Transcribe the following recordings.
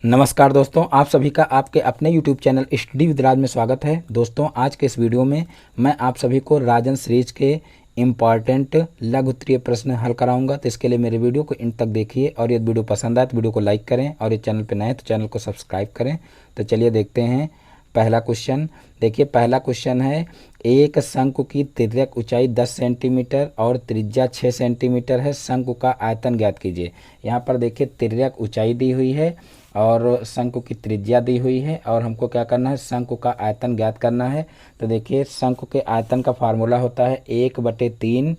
नमस्कार दोस्तों, आप सभी का आपके अपने YouTube चैनल स्टडी विद राज में स्वागत है। दोस्तों, आज के इस वीडियो में मैं आप सभी को राजन सीरीज के इम्पॉर्टेंट लघु उत्तरीय प्रश्न हल कराऊंगा। तो इसके लिए मेरे वीडियो को इन तक देखिए और यदि वीडियो पसंद आए तो वीडियो को लाइक करें और ये चैनल पर नए हैं तो चैनल को सब्सक्राइब करें। तो चलिए देखते हैं पहला क्वेश्चन। देखिए, पहला क्वेश्चन है, एक शंकु की तिर्यक ऊंचाई 10 सेंटीमीटर और त्रिज्या 6 सेंटीमीटर है। शंकु का आयतन ज्ञात कीजिए। यहाँ पर देखिए तिर्यक ऊंचाई दी हुई है और शंकु की त्रिज्या दी हुई है और हमको क्या करना है, शंकु का आयतन ज्ञात करना है। तो देखिए शंकु के आयतन का फार्मूला होता है 1/3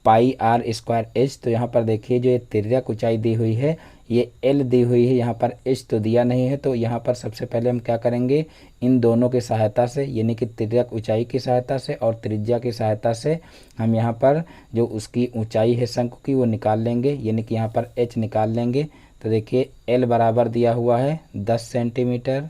पाई आर स्क्वायर एच। तो यहाँ पर देखिए जो ये तिर्यक ऊंचाई दी हुई है ये एल दी हुई है, यहाँ पर एच तो दिया नहीं है। तो यहाँ पर सबसे पहले हम क्या करेंगे, इन दोनों की सहायता से यानी कि तिर्यक ऊंचाई की सहायता से और त्रिज्या की सहायता से हम यहाँ पर जो उसकी ऊंचाई है शंकु की वो निकाल लेंगे, यानी कि यहाँ पर एच निकाल लेंगे। तो देखिए एल बराबर दिया हुआ है 10 सेंटीमीटर,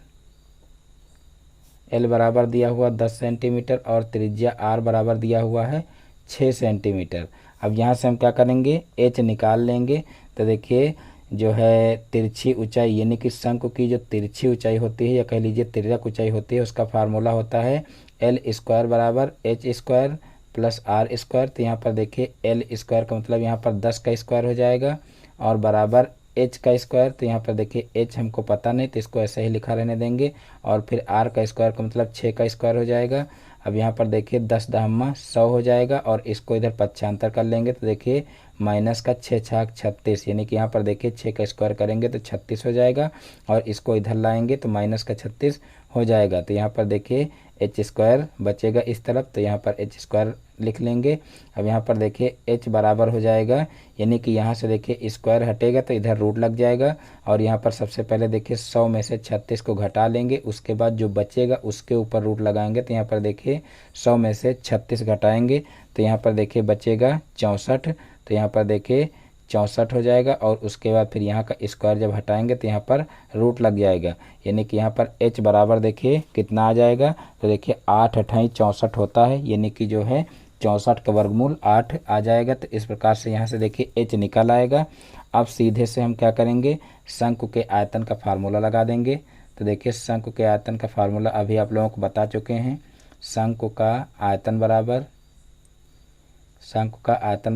एल बराबर दिया हुआ 10 सेंटीमीटर और त्रिज्या आर बराबर दिया हुआ है 6 सेंटीमीटर। अब यहाँ से हम क्या करेंगे, एच निकाल लेंगे। तो देखिए जो है तिरछी ऊंचाई यानी कि शंकु की जो तिरछी ऊंचाई होती है या कह लीजिए तिर्यक ऊंचाई होती है उसका फार्मूला होता है एल स्क्वायर बराबर H square plus R square. तो यहाँ पर देखिए एल स्क्वायर का मतलब यहाँ पर 10 का स्क्वायर हो जाएगा और बराबर एच का स्क्वायर। तो यहाँ पर देखिए एच हमको पता नहीं तो इसको ऐसे ही लिखा रहने देंगे और फिर आर का स्क्वायर का मतलब 6 का स्क्वायर हो जाएगा। अब यहाँ पर देखिए 10 दहम्मा 100 हो जाएगा और इसको इधर पक्षांतर कर लेंगे तो देखिए माइनस का 6 छाक 36, यानी कि यहाँ पर देखिए 6 का स्क्वायर करेंगे तो 36 हो जाएगा और इसको इधर लाएंगे तो माइनस का 36 हो जाएगा। तो यहाँ पर देखिए एच स्क्वायर बचेगा इस तरफ, तो यहाँ पर एच स्क्वायर लिख लेंगे। अब यहाँ पर देखिए एच बराबर हो जाएगा, यानी कि यहाँ से देखिए स्क्वायर हटेगा तो इधर रूट लग जाएगा और यहाँ पर सबसे पहले देखिए 100 में से 36 को घटा लेंगे, उसके बाद जो बचेगा उसके ऊपर रूट लगाएंगे। तो यहाँ पर देखिए 100 में से 36 घटाएंगे तो यहाँ पर देखिए बचेगा 64। तो यहाँ पर देखिए 64 हो जाएगा और उसके बाद फिर यहाँ का स्क्वायर जब हटाएंगे तो यहाँ पर रूट लग जाएगा, यानी कि यहाँ पर h बराबर देखिए कितना आ जाएगा। तो देखिए 8 अठाई 64 होता है, यानी कि जो है 64 का वर्गमूल 8 आ जाएगा। तो इस प्रकार से यहाँ से देखिए h निकल आएगा। अब सीधे से हम क्या करेंगे, शंकु के आयतन का फार्मूला लगा देंगे। तो देखिए शंकु के आयतन का फार्मूला अभी आप लोगों को बता चुके हैं। शंकु का आयतन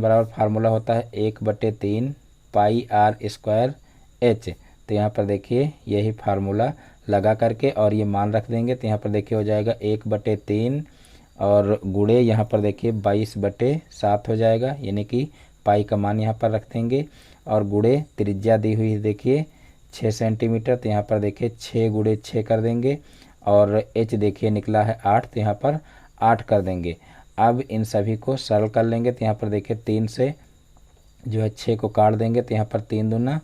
बराबर फार्मूला होता है 1/3 पाई आर स्क्वायर एच। तो यहाँ पर देखिए यही फार्मूला लगा करके और ये मान रख देंगे। तो यहाँ पर देखिए हो जाएगा 1/3 और गुणे यहाँ पर देखिए 22/7 हो जाएगा, यानी कि पाई का मान यहाँ पर रख देंगे और गुणे त्रिज्या दी हुई है देखिए 6 सेंटीमीटर। तो यहाँ पर देखिए 6 गुणे 6 कर देंगे और एच देखिए निकला है 8, तो यहाँ पर 8 कर देंगे। अब इन सभी को सरल कर लेंगे। तो यहाँ पर देखिए 3 से जो है 6 को काट देंगे तो यहाँ पर 3 दूना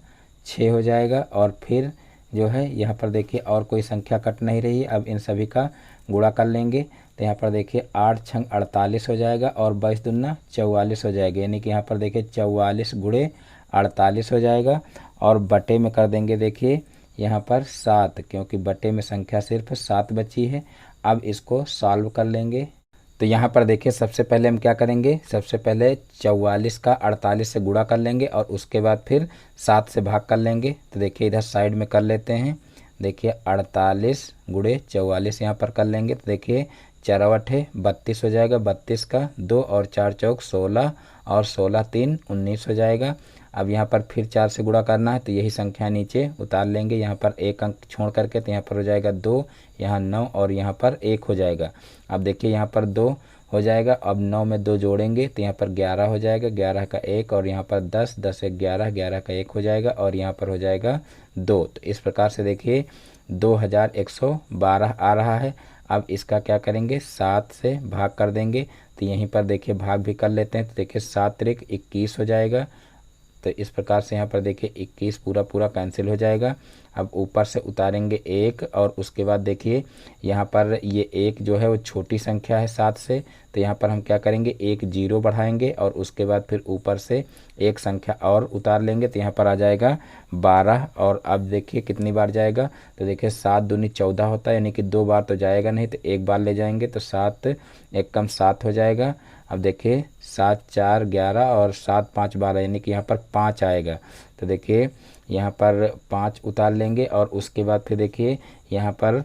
6 हो जाएगा और फिर जो है यहाँ पर देखिए और कोई संख्या कट नहीं रही है। अब इन सभी का गुणा कर लेंगे तो यहाँ पर देखिए 8 छंग 48 हो जाएगा और 22 दूना 44 हो जाएगा, यानी कि यहाँ पर देखिए 44 गुणे 48 हो जाएगा और बटे में कर देंगे देखिए यहाँ पर 7, क्योंकि बटे में संख्या सिर्फ 7 बची है। अब इसको सॉल्व कर लेंगे। तो यहाँ पर देखिए सबसे पहले हम क्या करेंगे, सबसे पहले 44 का 48 से गुणा कर लेंगे और उसके बाद फिर 7 से भाग कर लेंगे। तो देखिए इधर साइड में कर लेते हैं। देखिए 48 गुणे 44 यहाँ पर कर लेंगे तो देखिए 4 8 32 हो जाएगा, 32 का 2 और 4 चौक 16 और 16 3 19 हो जाएगा। अब यहाँ पर फिर 4 से गुणा करना है तो यही संख्या नीचे उतार लेंगे, यहाँ पर एक अंक छोड़ करके। तो यहाँ पर हो जाएगा 2, यहाँ 9 और यहाँ पर 1 हो जाएगा। अब देखिए यहाँ पर 2 हो जाएगा, अब 9 में 2 जोड़ेंगे तो यहाँ पर 11 हो जाएगा, 11 का 1 और यहाँ पर 10, 10 1 11, 11 का 1 हो जाएगा और यहाँ पर हो जाएगा 2। तो इस प्रकार से देखिए 2112 आ रहा है। अब इसका क्या करेंगे, 7 से भाग कर देंगे। तो यहीं पर देखिए भाग भी कर लेते हैं। तो देखिए 7 3 21 हो जाएगा। तो इस प्रकार से यहाँ पर देखिए 21 पूरा कैंसिल हो जाएगा। अब ऊपर से उतारेंगे 1 और उसके बाद देखिए यहाँ पर ये 1 जो है वो छोटी संख्या है 7 से, तो यहाँ पर हम क्या करेंगे, एक 0 बढ़ाएंगे और उसके बाद फिर ऊपर से एक संख्या और उतार लेंगे। तो यहाँ पर आ जाएगा 12 और अब देखिए कितनी बार जाएगा, तो देखिए 7 दूनी 14 होता है, यानी कि 2 बार तो जाएगा नहीं, तो एक बार ले जाएंगे तो 7 एक कम 7 हो जाएगा। अब देखिए 7 4 11 और 7 5 12, यानी कि यहाँ पर 5 आएगा। तो देखिए यहाँ पर 5 उतार लेंगे और उसके बाद फिर देखिए यहाँ पर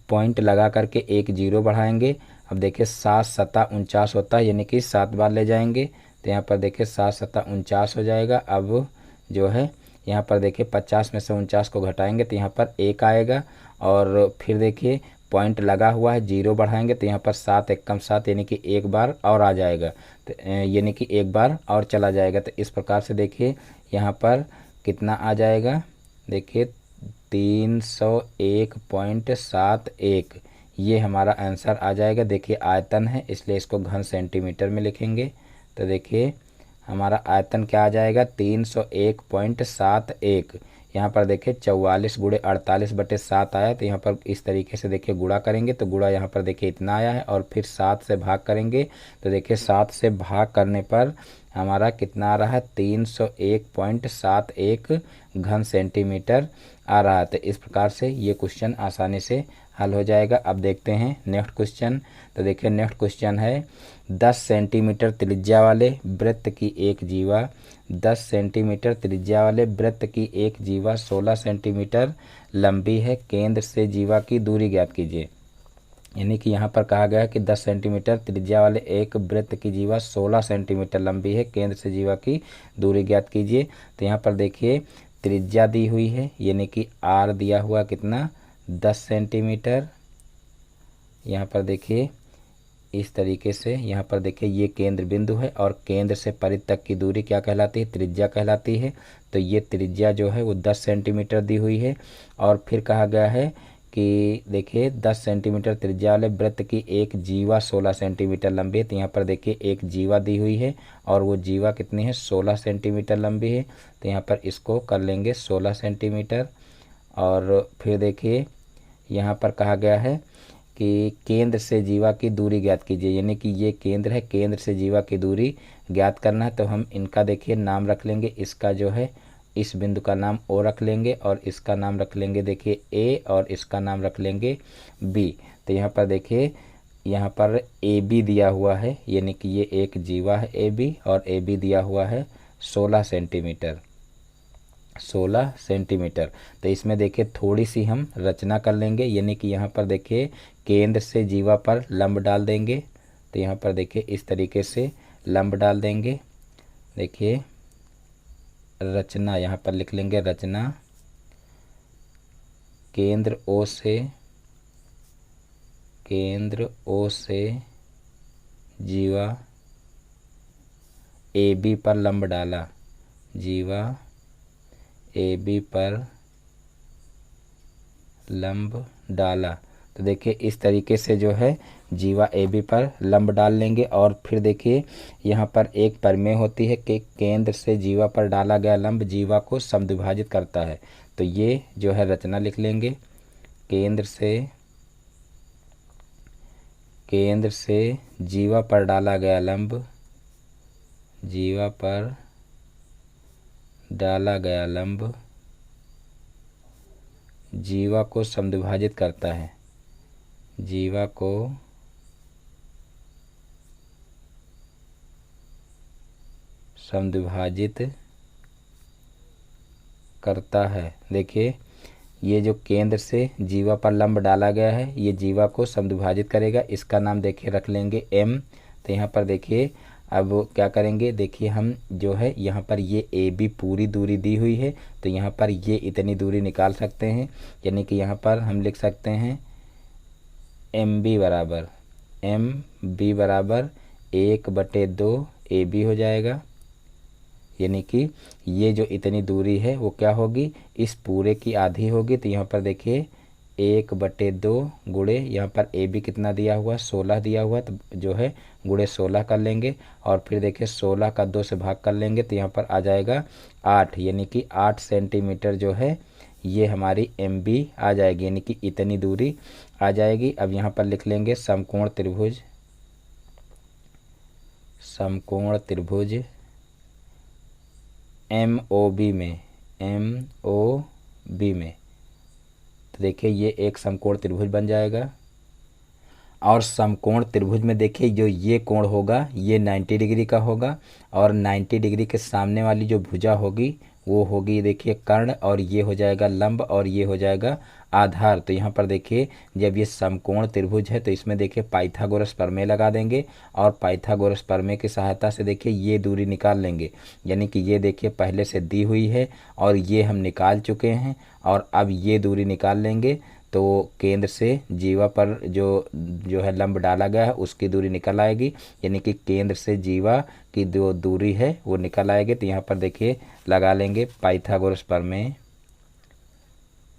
पॉइंट लगा करके एक जीरो बढ़ाएंगे। अब देखिए 7 सत्ता 49 होता है, यानी कि 7 बार ले जाएंगे तो यहाँ पर देखिए 7 सत्ता 49 हो जाएगा। अब जो है यहाँ पर देखिए 50 में से 49 को घटाएंगे तो यहाँ पर 1 आएगा और फिर देखिए पॉइंट लगा हुआ है, जीरो बढ़ाएंगे तो यहाँ पर 7 एकम 7 यानी कि एक बार और आ जाएगा, तो यानी कि एक बार और चला जाएगा। तो इस प्रकार से देखिए यहाँ पर कितना आ जाएगा, देखिए 301.71, ये हमारा आंसर आ जाएगा। देखिए आयतन है इसलिए इसको घन सेंटीमीटर में लिखेंगे, तो देखिए हमारा आयतन क्या आ जाएगा 301.71। यहाँ पर देखिए 44 गुणे 48/7 आया, तो यहाँ पर इस तरीके से देखिए गुणा करेंगे तो गुणा यहाँ पर देखिए इतना आया है और फिर 7 से भाग करेंगे तो देखिए 7 से भाग करने पर हमारा कितना आ रहा है 301.71 घन सेंटीमीटर आ रहा है। तो इस प्रकार से ये क्वेश्चन आसानी से हल हो जाएगा। अब देखते हैं नेक्स्ट क्वेश्चन। तो देखिए नेक्स्ट क्वेश्चन है 10 सेंटीमीटर त्रिज्या वाले वृत्त की एक जीवा 10 सेंटीमीटर त्रिज्या वाले वृत्त की एक जीवा 16 सेंटीमीटर लंबी है, केंद्र से जीवा की दूरी ज्ञात कीजिए। यानी कि यहाँ पर कहा गया है कि 10 सेंटीमीटर त्रिज्या वाले एक वृत्त की जीवा 16 सेंटीमीटर लंबी है, केंद्र से जीवा की दूरी ज्ञात कीजिए। तो यहाँ पर देखिए त्रिज्या दी हुई है, यानी कि आर दिया हुआ कितना 10 सेंटीमीटर। यहाँ पर देखिए इस तरीके से यहाँ पर देखिए ये केंद्र बिंदु है और केंद्र से परिधि तक की दूरी क्या कहलाती है, त्रिज्या कहलाती है। तो ये त्रिज्या जो है वो 10 सेंटीमीटर दी हुई है और फिर कहा गया है कि देखिए 10 सेंटीमीटर त्रिज्या वाले वृत्त की एक जीवा 16 सेंटीमीटर लंबी है। तो यहाँ पर देखिए एक जीवा दी हुई है और वो जीवा कितनी है 16 सेंटीमीटर लंबी है। तो यहाँ पर इसको कर लेंगे 16 सेंटीमीटर और फिर देखिए यहाँ पर कहा गया है कि केंद्र से जीवा की दूरी ज्ञात कीजिए, यानी कि ये केंद्र है, केंद्र से जीवा की दूरी ज्ञात करना है। तो हम इनका देखिए नाम रख लेंगे, इसका जो है इस बिंदु का नाम ओ रख लेंगे और इसका नाम रख लेंगे देखिए ए और इसका नाम रख लेंगे बी। तो यहाँ पर देखिए यहाँ पर ए बी दिया हुआ है, यानी कि ये एक जीवा है ए बी और ए बी दिया हुआ है 16 सेंटीमीटर 16 सेंटीमीटर। तो इसमें देखिए थोड़ी सी हम रचना कर लेंगे, यानी कि यहाँ पर देखिए केंद्र से जीवा पर लंब डाल देंगे। तो यहाँ पर देखिए इस तरीके से लंब डाल देंगे। देखिए रचना यहाँ पर लिख लेंगे, रचना केंद्र ओ से जीवा ए बी पर लंब डाला, जीवा ए बी पर लंब डाला। तो देखिए इस तरीके से जो है जीवा ए बी पर लंब डाल लेंगे और फिर देखिए यहाँ पर एक प्रमेय होती है कि केंद्र से जीवा पर डाला गया लंब जीवा को समद्विभाजित करता है। तो ये जो है रचना लिख लेंगे, केंद्र से जीवा पर डाला गया लंब, जीवा पर डाला गया लंब जीवा को समद्विभाजित करता है, जीवा को समद्विभाजित करता है। देखिए ये जो केंद्र से जीवा पर लंब डाला गया है ये जीवा को समद्विभाजित करेगा, इसका नाम देखिए रख लेंगे एम। तो यहाँ पर देखिए अब क्या करेंगे, देखिए हम जो है यहाँ पर ये ए बी पूरी दूरी दी हुई है तो यहाँ पर ये इतनी दूरी निकाल सकते हैं, यानी कि यहाँ पर हम लिख सकते हैं एम बी बराबर 1/2 ए बी हो जाएगा। यानी कि ये जो इतनी दूरी है वो क्या होगी, इस पूरे की आधी होगी। तो यहाँ पर देखिए 1/2 गुणे यहाँ पर ए बी कितना दिया हुआ 16 दिया हुआ, तो जो है गुणे 16 कर लेंगे और फिर देखिए 16 का 2 से भाग कर लेंगे तो यहाँ पर आ जाएगा 8, यानी कि 8 सेंटीमीटर जो है ये हमारी एम बी आ जाएगी, यानी कि इतनी दूरी आ जाएगी। अब यहाँ पर लिख लेंगे समकोण त्रिभुज एम ओ बी में। तो देखिए ये एक समकोण त्रिभुज बन जाएगा और समकोण त्रिभुज में देखिए जो ये कोण होगा ये 90 डिग्री का होगा और 90 डिग्री के सामने वाली जो भुजा होगी वो होगी देखिए कर्ण, और ये हो जाएगा लंब, और ये हो जाएगा आधार। तो यहाँ पर देखिए जब ये समकोण त्रिभुज है तो इसमें देखिए पाइथागोरस प्रमेय लगा देंगे, और पाइथागोरस प्रमेय की सहायता से देखिए ये दूरी निकाल लेंगे। यानी कि ये देखिए पहले से दी हुई है और ये हम निकाल चुके हैं, और अब ये दूरी निकाल लेंगे तो केंद्र से जीवा पर जो जो है लंब डाला गया है उसकी दूरी निकल आएगी। यानी कि केंद्र से जीवा की जो दूरी है वो निकल आएगी। तो यहाँ पर देखिए लगा लेंगे पाइथागोरस प्रमेय,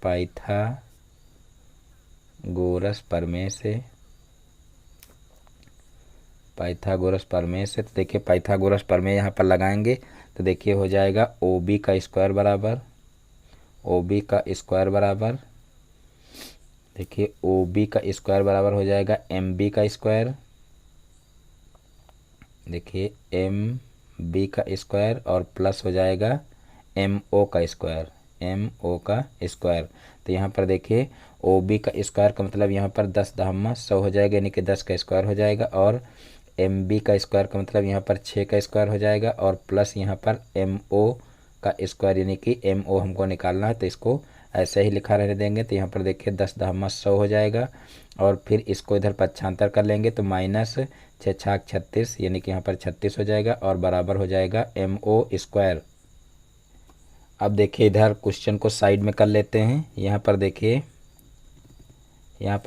पाइथागोरस प्रमेय से, पाइथागोरस प्रमेय से। तो देखिए पाइथागोरस प्रमेय यहाँ पर लगाएंगे तो देखिए हो जाएगा ओ बी का स्क्वायर बराबर, ओ बी का स्क्वायर बराबर, देखिए ओ बी का स्क्वायर बराबर हो जाएगा एम बी का स्क्वायर, देखिए एम बी का स्क्वायर, और प्लस हो जाएगा एम ओ का स्क्वायर, एम ओ का स्क्वायर। तो यहाँ पर देखिए ओ बी का स्क्वायर का मतलब यहाँ पर 10 दहम्मा 100 हो जाएगा, यानी कि 10 का स्क्वायर हो जाएगा, और एम बी का स्क्वायर का मतलब यहाँ पर 6 का स्क्वायर हो जाएगा, और प्लस यहाँ पर एम ओ का स्क्वायर, यानी कि एम ओ हमको निकालना है तो इसको ऐसे ही लिखा रहने देंगे। तो यहाँ पर देखिए 10 दहम्मा 100 हो जाएगा, और फिर इसको इधर पक्षांतर कर लेंगे तो माइनस 6 छाक 36, यानी कि यहाँ पर 36 हो जाएगा, और बराबर हो जाएगा एम ओ स्क्वायर। अब देखिए इधर क्वेश्चन को साइड में कर लेते हैं। यहाँ पर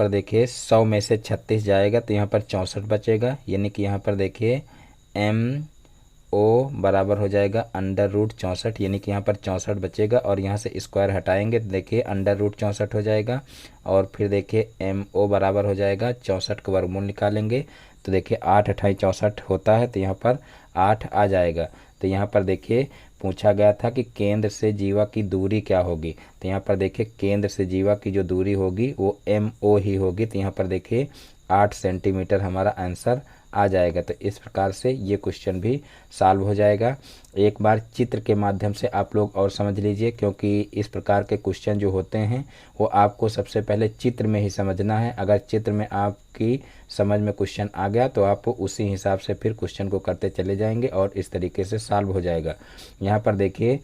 देखिए 100 में से 36 जाएगा तो यहाँ पर 64 बचेगा, यानी कि यहाँ पर देखिए एम ओ बराबर हो जाएगा √64, यानी कि यहाँ पर 64 बचेगा, और यहाँ से स्क्वायर हटाएंगे तो देखिए √64 हो जाएगा, और फिर देखिए एम ओ बराबर हो जाएगा 64 का वर्गमूल निकालेंगे तो देखिए 8 अठाई 64 होता है, तो यहाँ पर 8 आ जाएगा। तो यहाँ पर देखिए पूछा गया था कि केंद्र से जीवा की दूरी क्या होगी, तो यहाँ पर देखिए केंद्र से जीवा की जो दूरी होगी वो एम ओ ही होगी। तो यहाँ पर देखिए 8 सेंटीमीटर हमारा आंसर आ जाएगा। तो इस प्रकार से ये क्वेश्चन भी सॉल्व हो जाएगा। एक बार चित्र के माध्यम से आप लोग और समझ लीजिए, क्योंकि इस प्रकार के क्वेश्चन जो होते हैं वो आपको सबसे पहले चित्र में ही समझना है। अगर चित्र में आपकी समझ में क्वेश्चन आ गया तो आप उसी हिसाब से फिर क्वेश्चन को करते चले जाएंगे और इस तरीके से सॉल्व हो जाएगा। यहाँ पर देखिए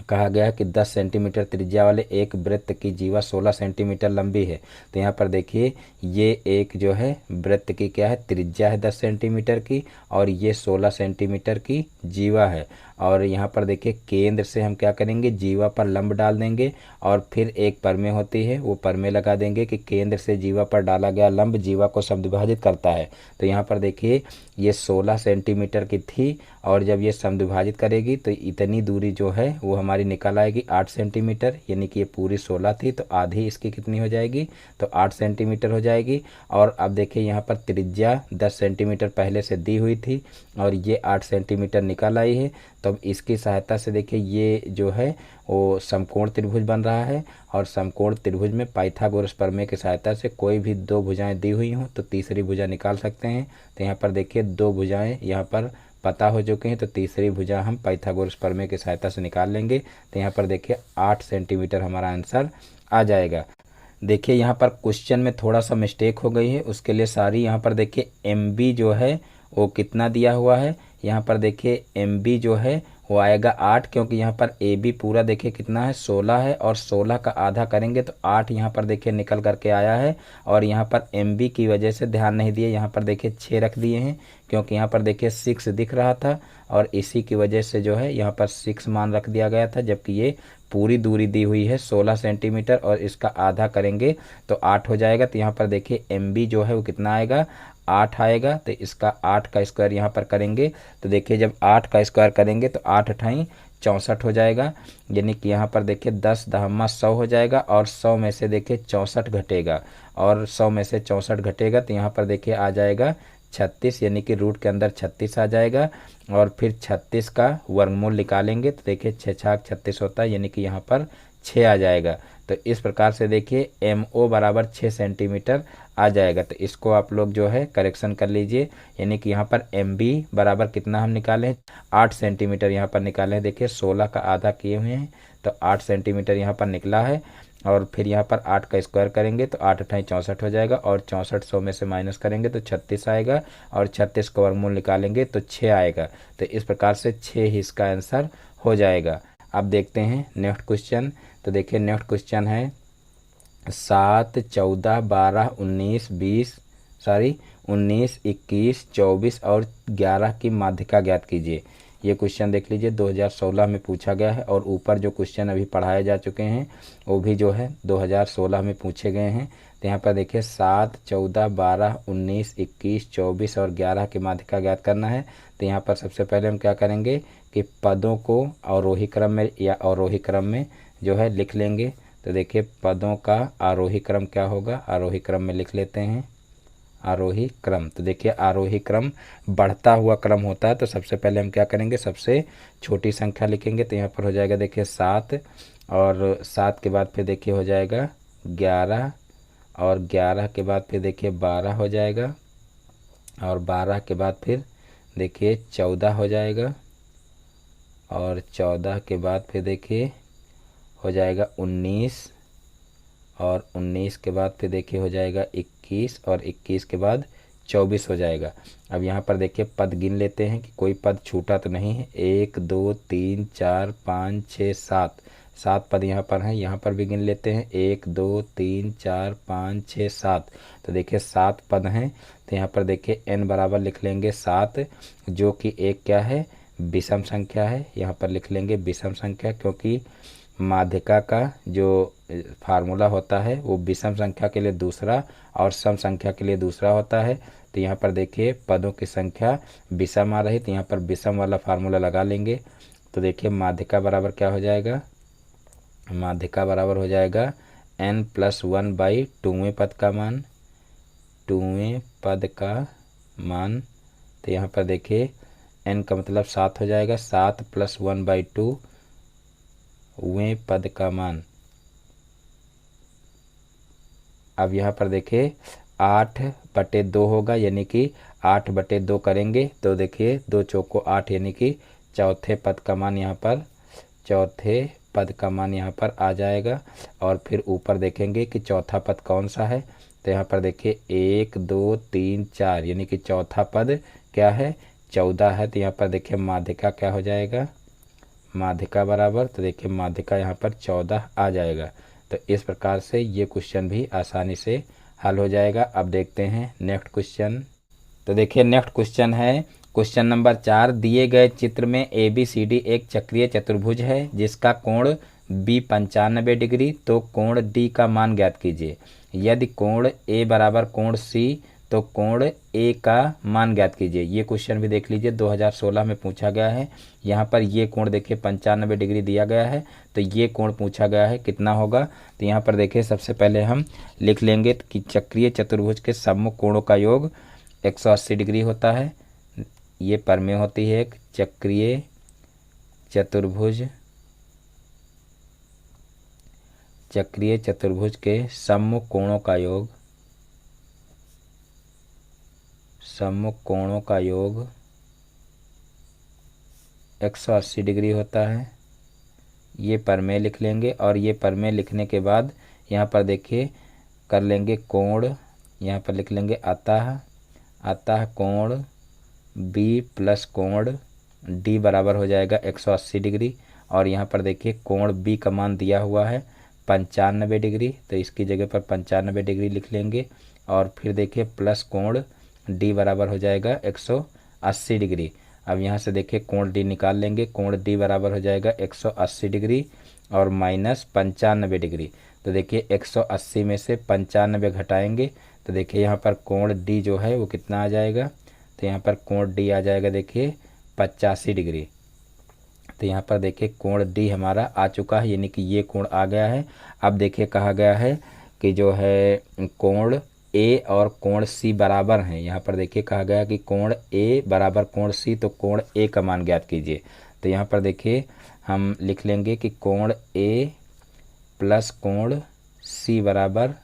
कहा गया कि 10 सेंटीमीटर त्रिज्या वाले एक वृत्त की जीवा 16 सेंटीमीटर लंबी है। तो यहाँ पर देखिए ये एक जो है वृत्त की क्या है त्रिज्या है 10 सेंटीमीटर की, और ये 16 सेंटीमीटर की जीवा है। और यहाँ पर देखिए केंद्र से हम क्या करेंगे, जीवा पर लंब डाल देंगे, और फिर एक परमेय होती है वो परमेय लगा देंगे कि केंद्र से जीवा पर डाला गया लंब जीवा को समद्विभाजित करता है। तो यहाँ पर देखिए ये 16 सेंटीमीटर की थी, और जब ये समद्विभाजित करेगी तो इतनी दूरी जो है वो हमारी निकल आएगी 8 सेंटीमीटर, यानी कि ये पूरी 16 थी तो आधी इसकी कितनी हो जाएगी, तो 8 सेंटीमीटर हो जाएगी। और अब देखिए यहाँ पर त्रिज्या 10 सेंटीमीटर पहले से दी हुई थी और ये 8 सेंटीमीटर निकल आई है। तो अब इसकी सहायता से देखिए ये जो है वो समकोण त्रिभुज बन रहा है, और समकोण त्रिभुज में पाइथागोरस प्रमेय की सहायता से कोई भी दो भुजाएं दी हुई हों तो तीसरी भुजा निकाल सकते हैं। तो यहाँ पर देखिए दो भुजाएं यहाँ पर पता हो चुके हैं, तो तीसरी भुजा हम पाइथागोरस प्रमेय की सहायता से निकाल लेंगे। तो यहाँ पर देखिए 8 सेंटीमीटर हमारा आंसर आ जाएगा। देखिए यहाँ पर क्वेश्चन में थोड़ा सा मिस्टेक हो गई है, उसके लिए सारी यहाँ पर देखिए एम बी जो है वो कितना दिया हुआ है, यहाँ पर देखिए एम बी जो है वो आएगा 8, क्योंकि यहाँ पर ए बी पूरा देखिए कितना है 16 है, और 16 का आधा करेंगे तो 8 यहाँ पर देखिए निकल करके आया है। और यहाँ पर एम बी की वजह से ध्यान नहीं दिए, यहाँ पर देखिए 6 रख दिए हैं, क्योंकि यहाँ पर देखिए 6 दिख रहा था, और इसी की वजह से जो है यहाँ पर 6 मान रख दिया गया था, जबकि ये पूरी दूरी दी हुई है 16 सेंटीमीटर, और इसका आधा करेंगे तो 8 हो जाएगा। तो यहाँ पर देखिए एम बी जो है वो कितना आएगा, 8 आएगा। तो इसका 8 का स्क्वायर यहाँ पर करेंगे तो देखिए जब 8 का स्क्वायर करेंगे तो 8 अठाई 64 हो जाएगा, यानी कि यहाँ पर देखिए 10 दहम्मा 100 हो जाएगा, और 100 में से देखिए 64 घटेगा, और 100 में से 64 घटेगा तो यहाँ पर देखिए आ जाएगा 36, यानी कि रूट के अंदर 36 आ जाएगा। और फिर 36 का वर्गमूल निकालेंगे तो देखिए 6 छाक 36 होता है, यानी कि यहाँ पर 6 आ जाएगा। तो इस प्रकार से देखिए एम ओ बराबर 6 सेंटीमीटर आ जाएगा। तो इसको आप लोग जो है करेक्शन कर लीजिए, यानी कि यहाँ पर एम बी बराबर कितना हम निकालें 8 सेंटीमीटर यहाँ पर निकाले हैं। देखिए 16 का आधा किए हुए हैं तो 8 सेंटीमीटर यहाँ पर निकला है, और फिर यहाँ पर 8 का स्क्वायर करेंगे तो 8 अठाई 64 हो जाएगा, और 64 100 में से माइनस करेंगे तो 36 आएगा, और 36 का वर्गमूल निकालेंगे तो 6 आएगा। तो इस प्रकार से 6 ही इसका आंसर हो जाएगा। अब देखते हैं नेक्स्ट क्वेश्चन। तो देखिए नेक्स्ट क्वेश्चन है 7, 14, 12, 19, 19, 21, 24 और 11 की माध्यिका ज्ञात कीजिए। ये क्वेश्चन देख लीजिए 2016 में पूछा गया है और ऊपर जो क्वेश्चन अभी पढ़ाए जा चुके हैं वो भी जो है 2016 में पूछे गए हैं। तो यहाँ पर देखिए 7, 14, 12, 19, 21, 24 और 11 की माध्यिका ज्ञात करना है। तो यहाँ पर सबसे पहले हम क्या करेंगे कि पदों को आरोही क्रम में या अवरोही क्रम में जो है लिख लेंगे। तो देखिए पदों का आरोही क्रम क्या होगा, आरोही क्रम में लिख लेते हैं आरोही क्रम। तो देखिए आरोही क्रम बढ़ता हुआ क्रम होता है। तो सबसे पहले हम क्या करेंगे, सबसे छोटी संख्या लिखेंगे। तो यहाँ पर हो जाएगा देखिए 7 और 7 के बाद फिर देखिए हो जाएगा 11 और 11 के बाद फिर देखिए 12 हो जाएगा और 12 के बाद फिर देखिए 14 हो जाएगा और 14 के बाद फिर देखिए हो जाएगा 19 और 19 के बाद फिर देखिए हो जाएगा 21 और 21 के बाद 24 हो जाएगा। अब यहाँ पर देखिए पद गिन लेते हैं कि कोई पद छूटा तो नहीं है। 1, 2, 3, 4, 5, 6, 7, 7 पद यहाँ पर हैं। यहाँ पर भी गिन लेते हैं 1, 2, 3, 4, 5, 6, 7। तो देखिए 7 पद हैं। तो यहाँ पर देखिए n बराबर लिख लेंगे 7, जो कि एक क्या है, विषम संख्या है। यहाँ पर लिख लेंगे विषम संख्या, क्योंकि माध्यिका का जो फार्मूला होता है वो विषम संख्या के लिए दूसरा और सम संख्या के लिए दूसरा होता है। तो यहाँ पर देखिए पदों की संख्या विषम आ रही, तो यहाँ पर विषम वाला फार्मूला लगा लेंगे। तो देखिए माध्यिका बराबर क्या हो जाएगा, माध्यिका बराबर हो जाएगा n+1/2वें पद का मान, 2वें पद का मान। तो यहाँ पर देखिए n का मतलब 7 हो जाएगा, 7 + 1/2 वें पद का मान। अब यहाँ पर देखिए 8/2 होगा, यानी कि 8/2 करेंगे तो देखिए 2 चौको 8, यानी कि चौथे पद का मान यहाँ पर, चौथे पद का मान यहाँ पर आ जाएगा। और फिर ऊपर देखेंगे कि चौथा पद कौन सा है। तो यहाँ पर देखिए 1, 2, 3, 4, यानी कि चौथा पद क्या है, 14 है। तो यहाँ पर देखिए माध्यिका क्या हो जाएगा, माध्यिका बराबर, तो देखिए माध्यिका यहाँ पर 14 आ जाएगा। तो इस प्रकार से ये क्वेश्चन भी आसानी से हल हो जाएगा। अब देखते हैं नेक्स्ट क्वेश्चन। तो देखिए नेक्स्ट क्वेश्चन है क्वेश्चन नंबर 4। दिए गए चित्र में ABCD एक चक्रीय चतुर्भुज है जिसका कोण B 95 डिग्री, तो कोण D का मान ज्ञात कीजिए। यदि कोण A बराबर कोण C तो कोण A का मान ज्ञात कीजिए। ये क्वेश्चन भी देख लीजिए 2016 में पूछा गया है। यहाँ पर ये कोण देखिए 95 डिग्री दिया गया है, तो ये कोण पूछा गया है कितना होगा। तो यहाँ पर देखिए सबसे पहले हम लिख लेंगे कि चक्रीय चतुर्भुज के सम्मुख कोणों का योग 180 डिग्री होता है। ये प्रमेय होती है एक चक्रीय चतुर्भुज, चक्रीय चतुर्भुज के सम्मुख कोणों का योग, सम्मुख कोणों का योग 180 डिग्री होता है। ये प्रमेय लिख लेंगे और ये प्रमेय लिखने के बाद यहाँ पर देखिए कर लेंगे कोण, यहाँ पर लिख लेंगे अतः कोण B + कोण D बराबर हो जाएगा 180 डिग्री। और यहाँ पर देखिए कोण B का मान दिया हुआ है 95 डिग्री, तो इसकी जगह पर 95 डिग्री लिख लेंगे। और फिर देखिए प्लस कोण D बराबर हो जाएगा 180 डिग्री। अब यहाँ से देखिए कोण D निकाल लेंगे, कोण D बराबर हो जाएगा 180 डिग्री और -95 डिग्री। तो देखिए 180 में से 95 घटाएंगे, तो देखिए यहाँ पर कोण D जो है वो कितना आ जाएगा। तो यहाँ पर कोण D आ जाएगा देखिए 85 डिग्री। तो यहाँ पर देखिए कोण D हमारा आ चुका है, यानी कि ये कोण आ गया है। अब देखिए कहा गया है कि जो है कोण A और कोण C बराबर हैं। यहाँ पर देखिए कहा गया कि कोण A बराबर कोण C, तो कोण A का मान ज्ञात कीजिए। तो यहाँ पर देखिए हम लिख लेंगे कि कोण A + कोण C बराबर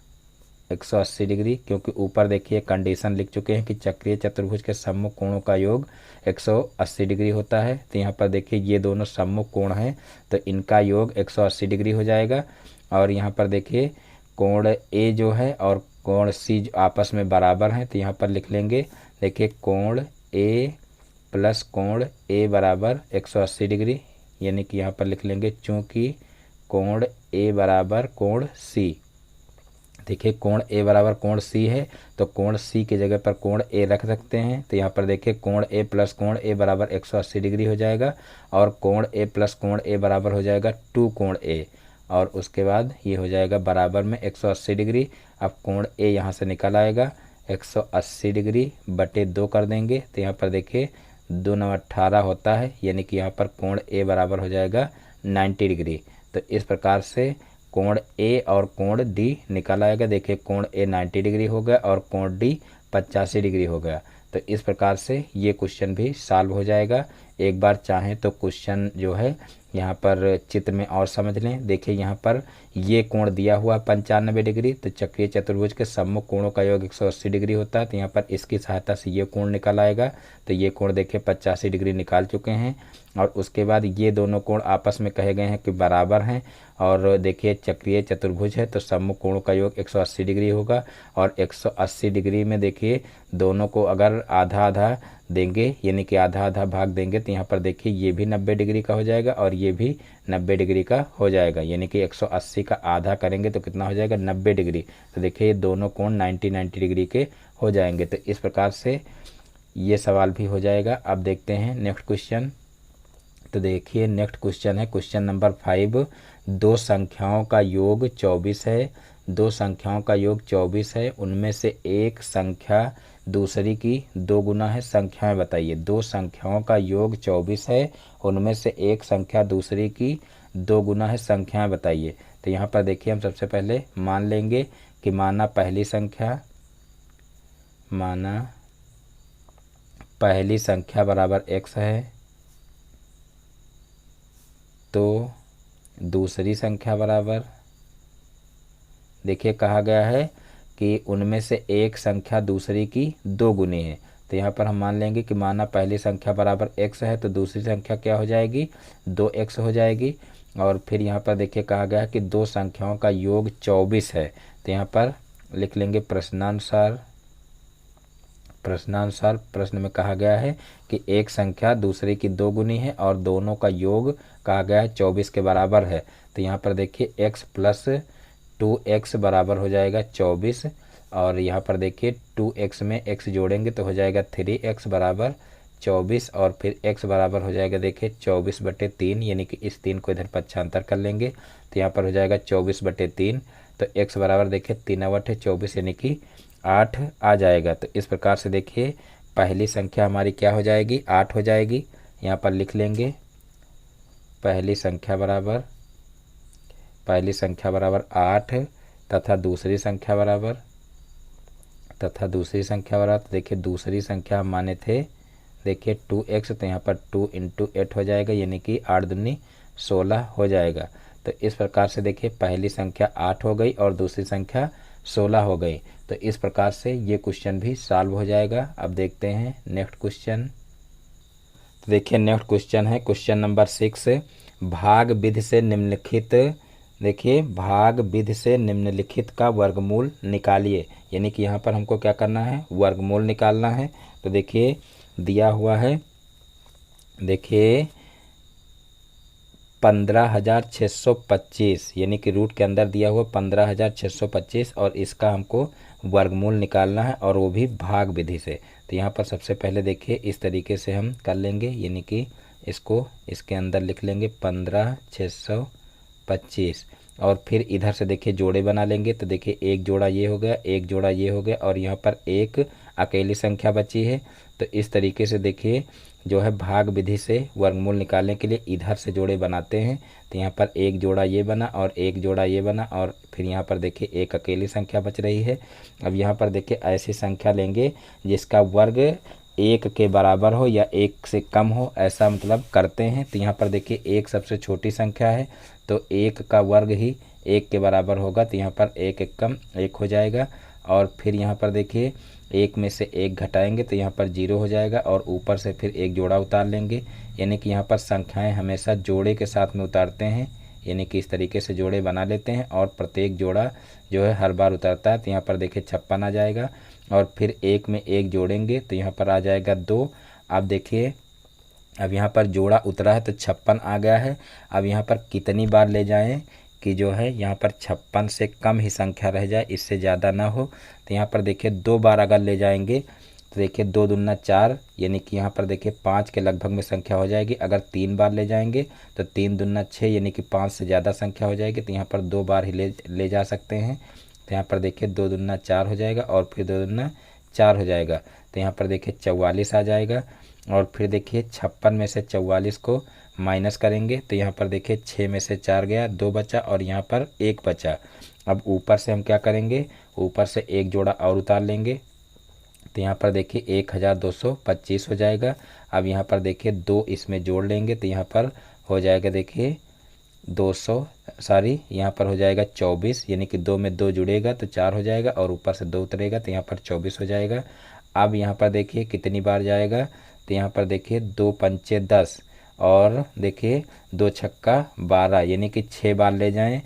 180 डिग्री, क्योंकि ऊपर देखिए कंडीशन लिख चुके हैं कि चक्रीय चतुर्भुज के सम्मुख कोणों का योग 180 डिग्री होता है। तो यहाँ पर देखिए ये दोनों सम्मुख कोण हैं, तो इनका योग 180 डिग्री हो जाएगा। और यहाँ पर देखिए कोण A जो है और कोण C जो आपस में बराबर हैं, तो यहाँ पर लिख लेंगे देखिए कोण A + कोण A बराबर 180 डिग्री, यानी कि यहाँ पर लिख लेंगे चूँकि कोण ए बराबर कोण सी। देखिए कोण ए बराबर कोण सी है तो कोण सी की जगह पर कोण ए रख सकते हैं। तो यहाँ पर देखिए कोण ए प्लस कोण ए बराबर 180 डिग्री हो जाएगा और कोण ए प्लस कोण ए बराबर हो जाएगा 2 कोण ए, और उसके बाद ये हो जाएगा बराबर में 180 डिग्री। अब कोण ए यहाँ से निकल आएगा 180 डिग्री बटे 2 कर देंगे तो यहाँ पर देखिए 2 9 18 होता है, यानी कि यहाँ पर कोण ए बराबर हो जाएगा 90 डिग्री। तो इस प्रकार से कोण ए और कोण डी निकल आएगा। देखिए कोण ए 90 डिग्री हो गया और कोण डी 85 डिग्री हो गया। तो इस प्रकार से ये क्वेश्चन भी सॉल्व हो जाएगा। एक बार चाहें तो क्वेश्चन जो है यहाँ पर चित्र में और समझ लें। देखिए यहाँ पर ये कोण दिया हुआ 95 डिग्री, तो चक्रीय चतुर्भुज के सम्मुख कोणों का योग 180 डिग्री होता है। तो यहाँ पर इसकी सहायता से ये कोण निकल आएगा। तो ये कोण देखिए 85 डिग्री निकाल चुके हैं और उसके बाद ये दोनों कोण आपस में कहे गए हैं कि बराबर हैं। और देखिए चक्रीय चतुर्भुज है तो सम्मुख कोणों का योग 180 डिग्री होगा और 180 डिग्री में देखिए दोनों को अगर आधा आधा देंगे यानी कि आधा आधा भाग देंगे तो यहाँ पर देखिए ये भी 90 डिग्री का हो जाएगा और ये भी 90 डिग्री का हो जाएगा, यानी कि 180 का आधा करेंगे तो कितना हो जाएगा 90 डिग्री। तो देखिए ये दोनों कोण 90 डिग्री के हो जाएंगे। तो इस प्रकार से ये सवाल भी हो जाएगा। अब देखते हैं नेक्स्ट क्वेश्चन। तो देखिए नेक्स्ट क्वेश्चन है क्वेश्चन नंबर 5। दो संख्याओं का योग 24 है। दो संख्याओं का योग 24 है, उनमें से एक संख्या दूसरी की 2 गुना है। संख्याएं बताइए। दो संख्याओं का योग 24 है, उनमें से एक संख्या दूसरी की 2 गुना है। संख्याएं बताइए। तो यहाँ पर देखिए हम सबसे पहले मान लेंगे कि माना पहली संख्या बराबर x है तो दूसरी संख्या बराबर, देखिए कहा गया है कि उनमें से एक संख्या दूसरी की 2 गुनी है। तो यहाँ पर हम मान लेंगे कि माना पहली संख्या बराबर x है तो दूसरी संख्या क्या हो जाएगी 2x हो जाएगी। और फिर यहाँ पर देखिए कहा गया है कि दो संख्याओं का योग 24 है। तो यहाँ पर लिख लेंगे प्रश्नानुसार प्रश्न में कहा गया है कि एक संख्या दूसरे की 2 गुनी है और दोनों का योग कहा गया है 24 के बराबर है। तो यहाँ पर देखिए x प्लस 2x बराबर हो जाएगा 24 और यहाँ पर देखिए 2x में x जोड़ेंगे तो हो जाएगा 3x बराबर 24 और फिर x बराबर हो जाएगा देखिए 24/3, यानी कि इस 3 को इधर पक्षांतर कर लेंगे तो यहाँ पर हो जाएगा 24/3। तो x बराबर देखिए 3/24 यानी कि 8 आ जाएगा। तो इस प्रकार से देखिए पहली संख्या हमारी क्या हो जाएगी 8 हो जाएगी। यहाँ पर लिख लेंगे पहली संख्या बराबर 8 तथा दूसरी संख्या बराबर तो देखिए दूसरी संख्या हम माने थे देखिए 2x, तो यहाँ पर 2 × 8 हो जाएगा यानी कि 8 दूनी 16 हो जाएगा। तो इस प्रकार से देखिए पहली संख्या 8 हो गई और दूसरी संख्या 16 हो गई। तो इस प्रकार से ये क्वेश्चन भी सॉल्व हो जाएगा। अब देखते हैं नेक्स्ट क्वेश्चन। तो देखिए नेक्स्ट क्वेश्चन है क्वेश्चन नंबर 6। भाग विधि से निम्नलिखित का वर्गमूल निकालिए। यानी कि यहाँ पर हमको क्या करना है वर्गमूल निकालना है। तो देखिए दिया हुआ है देखिए 15,625 यानी कि रूट के अंदर दिया हुआ 15,625 और इसका हमको वर्गमूल निकालना है और वो भी भाग विधि से। तो यहाँ पर सबसे पहले देखिए इस तरीके से हम कर लेंगे, यानी कि इसको इसके अंदर लिख लेंगे 15,625 और फिर इधर से देखिए जोड़े बना लेंगे। तो देखिए एक जोड़ा ये हो गया, एक जोड़ा ये हो गया और यहाँ पर एक अकेली संख्या बची है। तो इस तरीके से देखिए जो है भाग विधि से वर्गमूल निकालने के लिए इधर से जोड़े बनाते हैं। तो यहाँ पर एक जोड़ा ये बना और एक जोड़ा ये बना और फिर यहाँ पर देखिए एक अकेली संख्या बच रही है। अब यहाँ पर देखिए ऐसी संख्या लेंगे जिसका वर्ग 1 के बराबर हो या 1 से कम हो, ऐसा मतलब करते हैं। तो यहाँ पर देखिए एक सबसे छोटी संख्या है तो 1 का वर्ग ही 1 के बराबर होगा। तो यहाँ पर 1 1 कम 1 हो जाएगा और फिर यहाँ पर देखिए 1 में से 1 घटाएंगे तो यहाँ पर 0 हो जाएगा और ऊपर से फिर एक जोड़ा उतार लेंगे। यानी कि यहाँ पर संख्याएं हमेशा जोड़े के साथ में उतारते हैं, यानी कि इस तरीके से जोड़े बना लेते हैं और प्रत्येक जोड़ा जो है हर बार उतरता है। तो यहाँ पर देखिए 56 आ जाएगा और फिर 1 में 1 जोड़ेंगे तो यहाँ पर आ जाएगा 2। अब देखिए अब यहाँ पर जोड़ा उतरा है तो 56 आ गया है। अब यहाँ पर कितनी बार ले जाएं कि जो है यहाँ पर 56 से कम ही संख्या रह जाए, इससे ज़्यादा ना हो। तो यहाँ पर देखिए 2 बार अगर ले जाएंगे तो देखिए 2 दूना 4, यानी कि यहाँ पर देखिए 5 के लगभग में संख्या हो जाएगी। अगर 3 बार ले जाएंगे तो 3 दूना 6, यानी कि 5 से ज़्यादा संख्या हो जाएगी। तो यहाँ पर 2 बार ही ले जा सकते हैं। तो यहाँ पर देखिए 2 दूना 4 हो जाएगा और फिर 2 दूना 4 हो जाएगा। तो यहाँ पर देखिए 44 आ जाएगा। और फिर देखिए 56 में से 44 को माइनस करेंगे तो यहाँ पर देखिए 6 में से 4 गया, 2 बचा और यहाँ पर 1 बचा। अब ऊपर से हम क्या करेंगे, ऊपर से एक जोड़ा और उतार लेंगे। तो यहाँ पर देखिए 1225 हो जाएगा। अब यहाँ पर देखिए 2 इसमें जोड़ लेंगे तो यहाँ पर हो जाएगा देखिए 200 यहाँ पर हो जाएगा 24, यानी कि 2 में 2 जुड़ेगा तो 4 हो जाएगा और ऊपर से 2 उतरेगा तो यहाँ पर 24 हो जाएगा। अब यहाँ पर देखिए कितनी बार जाएगा, तो यहाँ पर देखिए 2 पंचे 10 और देखिए 2 छक्का 12, यानी कि 6 बार ले जाएं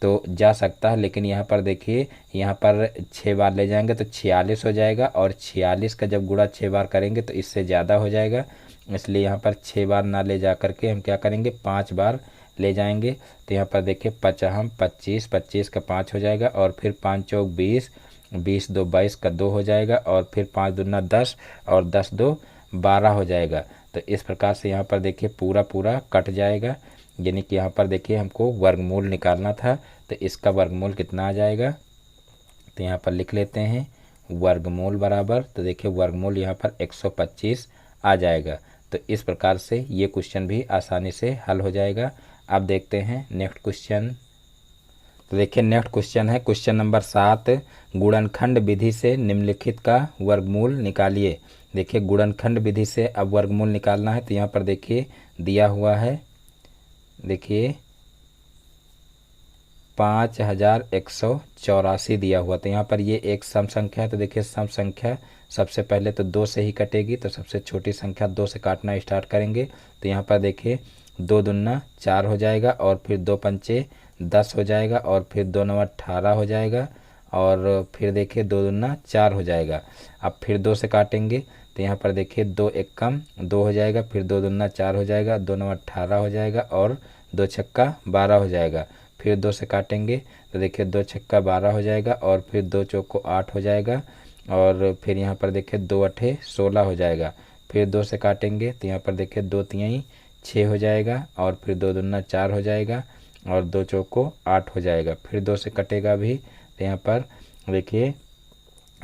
तो जा सकता है। लेकिन यहाँ पर देखिए यहाँ पर 6 बार ले जाएंगे तो 46 हो जाएगा और 46 का जब गुणा 6 बार करेंगे तो इससे ज़्यादा हो जाएगा। इसलिए यहाँ पर 6 बार ना ले जा करके हम क्या करेंगे, 5 बार ले जाएंगे। तो यहाँ पर देखिए 5 25, 25 का 5 हो जाएगा और फिर 5 चौक 20, 20 दो 22 का 2 हो जाएगा और फिर 5 दूना 10 और 10 दो 12 हो जाएगा। तो इस प्रकार से यहाँ पर देखिए पूरा पूरा कट जाएगा, यानी कि यहाँ पर देखिए हमको वर्गमूल निकालना था। तो इसका वर्गमूल कितना आ जाएगा, तो यहाँ पर लिख लेते हैं वर्गमूल बराबर, तो देखिए वर्गमूल यहाँ पर 125 आ जाएगा। तो इस प्रकार से ये क्वेश्चन भी आसानी से हल हो जाएगा। अब देखते हैं नेक्स्ट क्वेश्चन। तो देखिए नेक्स्ट क्वेश्चन है क्वेश्चन नंबर 7, गुणनखंड विधि से निम्नलिखित का वर्गमूल निकालिए। देखिए गुणनखंड विधि से अब वर्गमूल निकालना है। तो यहाँ पर देखिए दिया हुआ है, देखिए 5184 दिया हुआ। तो यहाँ पर ये एक सम संख्या है। तो देखिए सम संख्या सबसे पहले तो 2 से ही कटेगी, तो सबसे छोटी संख्या 2 से काटना स्टार्ट करेंगे। तो यहाँ पर देखिए 2 दूना 4 हो जाएगा और फिर 2 पंचे 10 हो जाएगा और फिर 2 नवा 18 हो जाएगा और फिर देखिए 2 दूना 4 हो जाएगा। अब फिर 2 से काटेंगे तो यहाँ पर देखिए 2 एकम 2 हो जाएगा, फिर 2 दूना 4 हो जाएगा, 2 नवा 18 हो जाएगा और 2 छक्का 12 हो जाएगा। फिर 2 से काटेंगे तो देखिए 2 छक्का 12 हो जाएगा और फिर 2 चौको 8 हो जाएगा और फिर यहाँ पर देखिए 2 अठे 16 हो जाएगा। फिर 2 से काटेंगे तो यहाँ पर देखिए 2 तिहाई 6 हो जाएगा और फिर 2 दूना 4 हो जाएगा और 2 चौको 8 हो जाएगा। फिर 2 से कटेगा भी तो यहाँ पर देखिए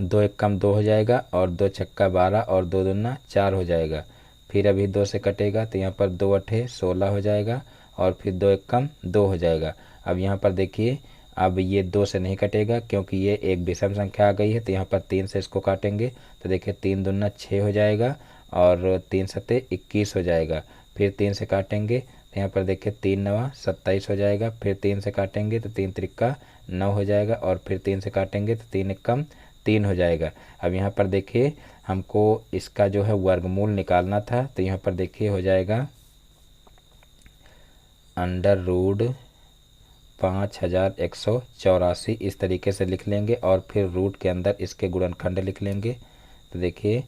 2 एकम 2 हो जाएगा और 2 छक्का 12 और 2 दूना 4 हो जाएगा। फिर अभी 2 से कटेगा तो यहाँ पर 2 अठे 16 हो जाएगा और फिर 2 एकम 2 हो जाएगा। अब यहाँ पर देखिए अब ये 2 से नहीं कटेगा क्योंकि ये एक विषम संख्या आ गई है। तो यहाँ पर 3 से इसको काटेंगे तो देखिए 3 दूना 6 हो जाएगा और 3 सत्ते 21 हो जाएगा। फिर 3 से काटेंगे तो यहाँ पर देखिए 3 नवा 27 हो जाएगा। फिर 3 से काटेंगे तो 3 त्रिक्का 9 हो जाएगा और फिर 3 से काटेंगे तो 3 एकम 3 हो जाएगा। अब यहाँ पर देखिए हमको इसका जो है वर्गमूल निकालना था। तो यहाँ पर देखिए हो जाएगा अंडर रूट 5184 इस तरीके से लिख लेंगे और फिर रूट के अंदर इसके गुणनखंड लिख लेंगे। तो देखिए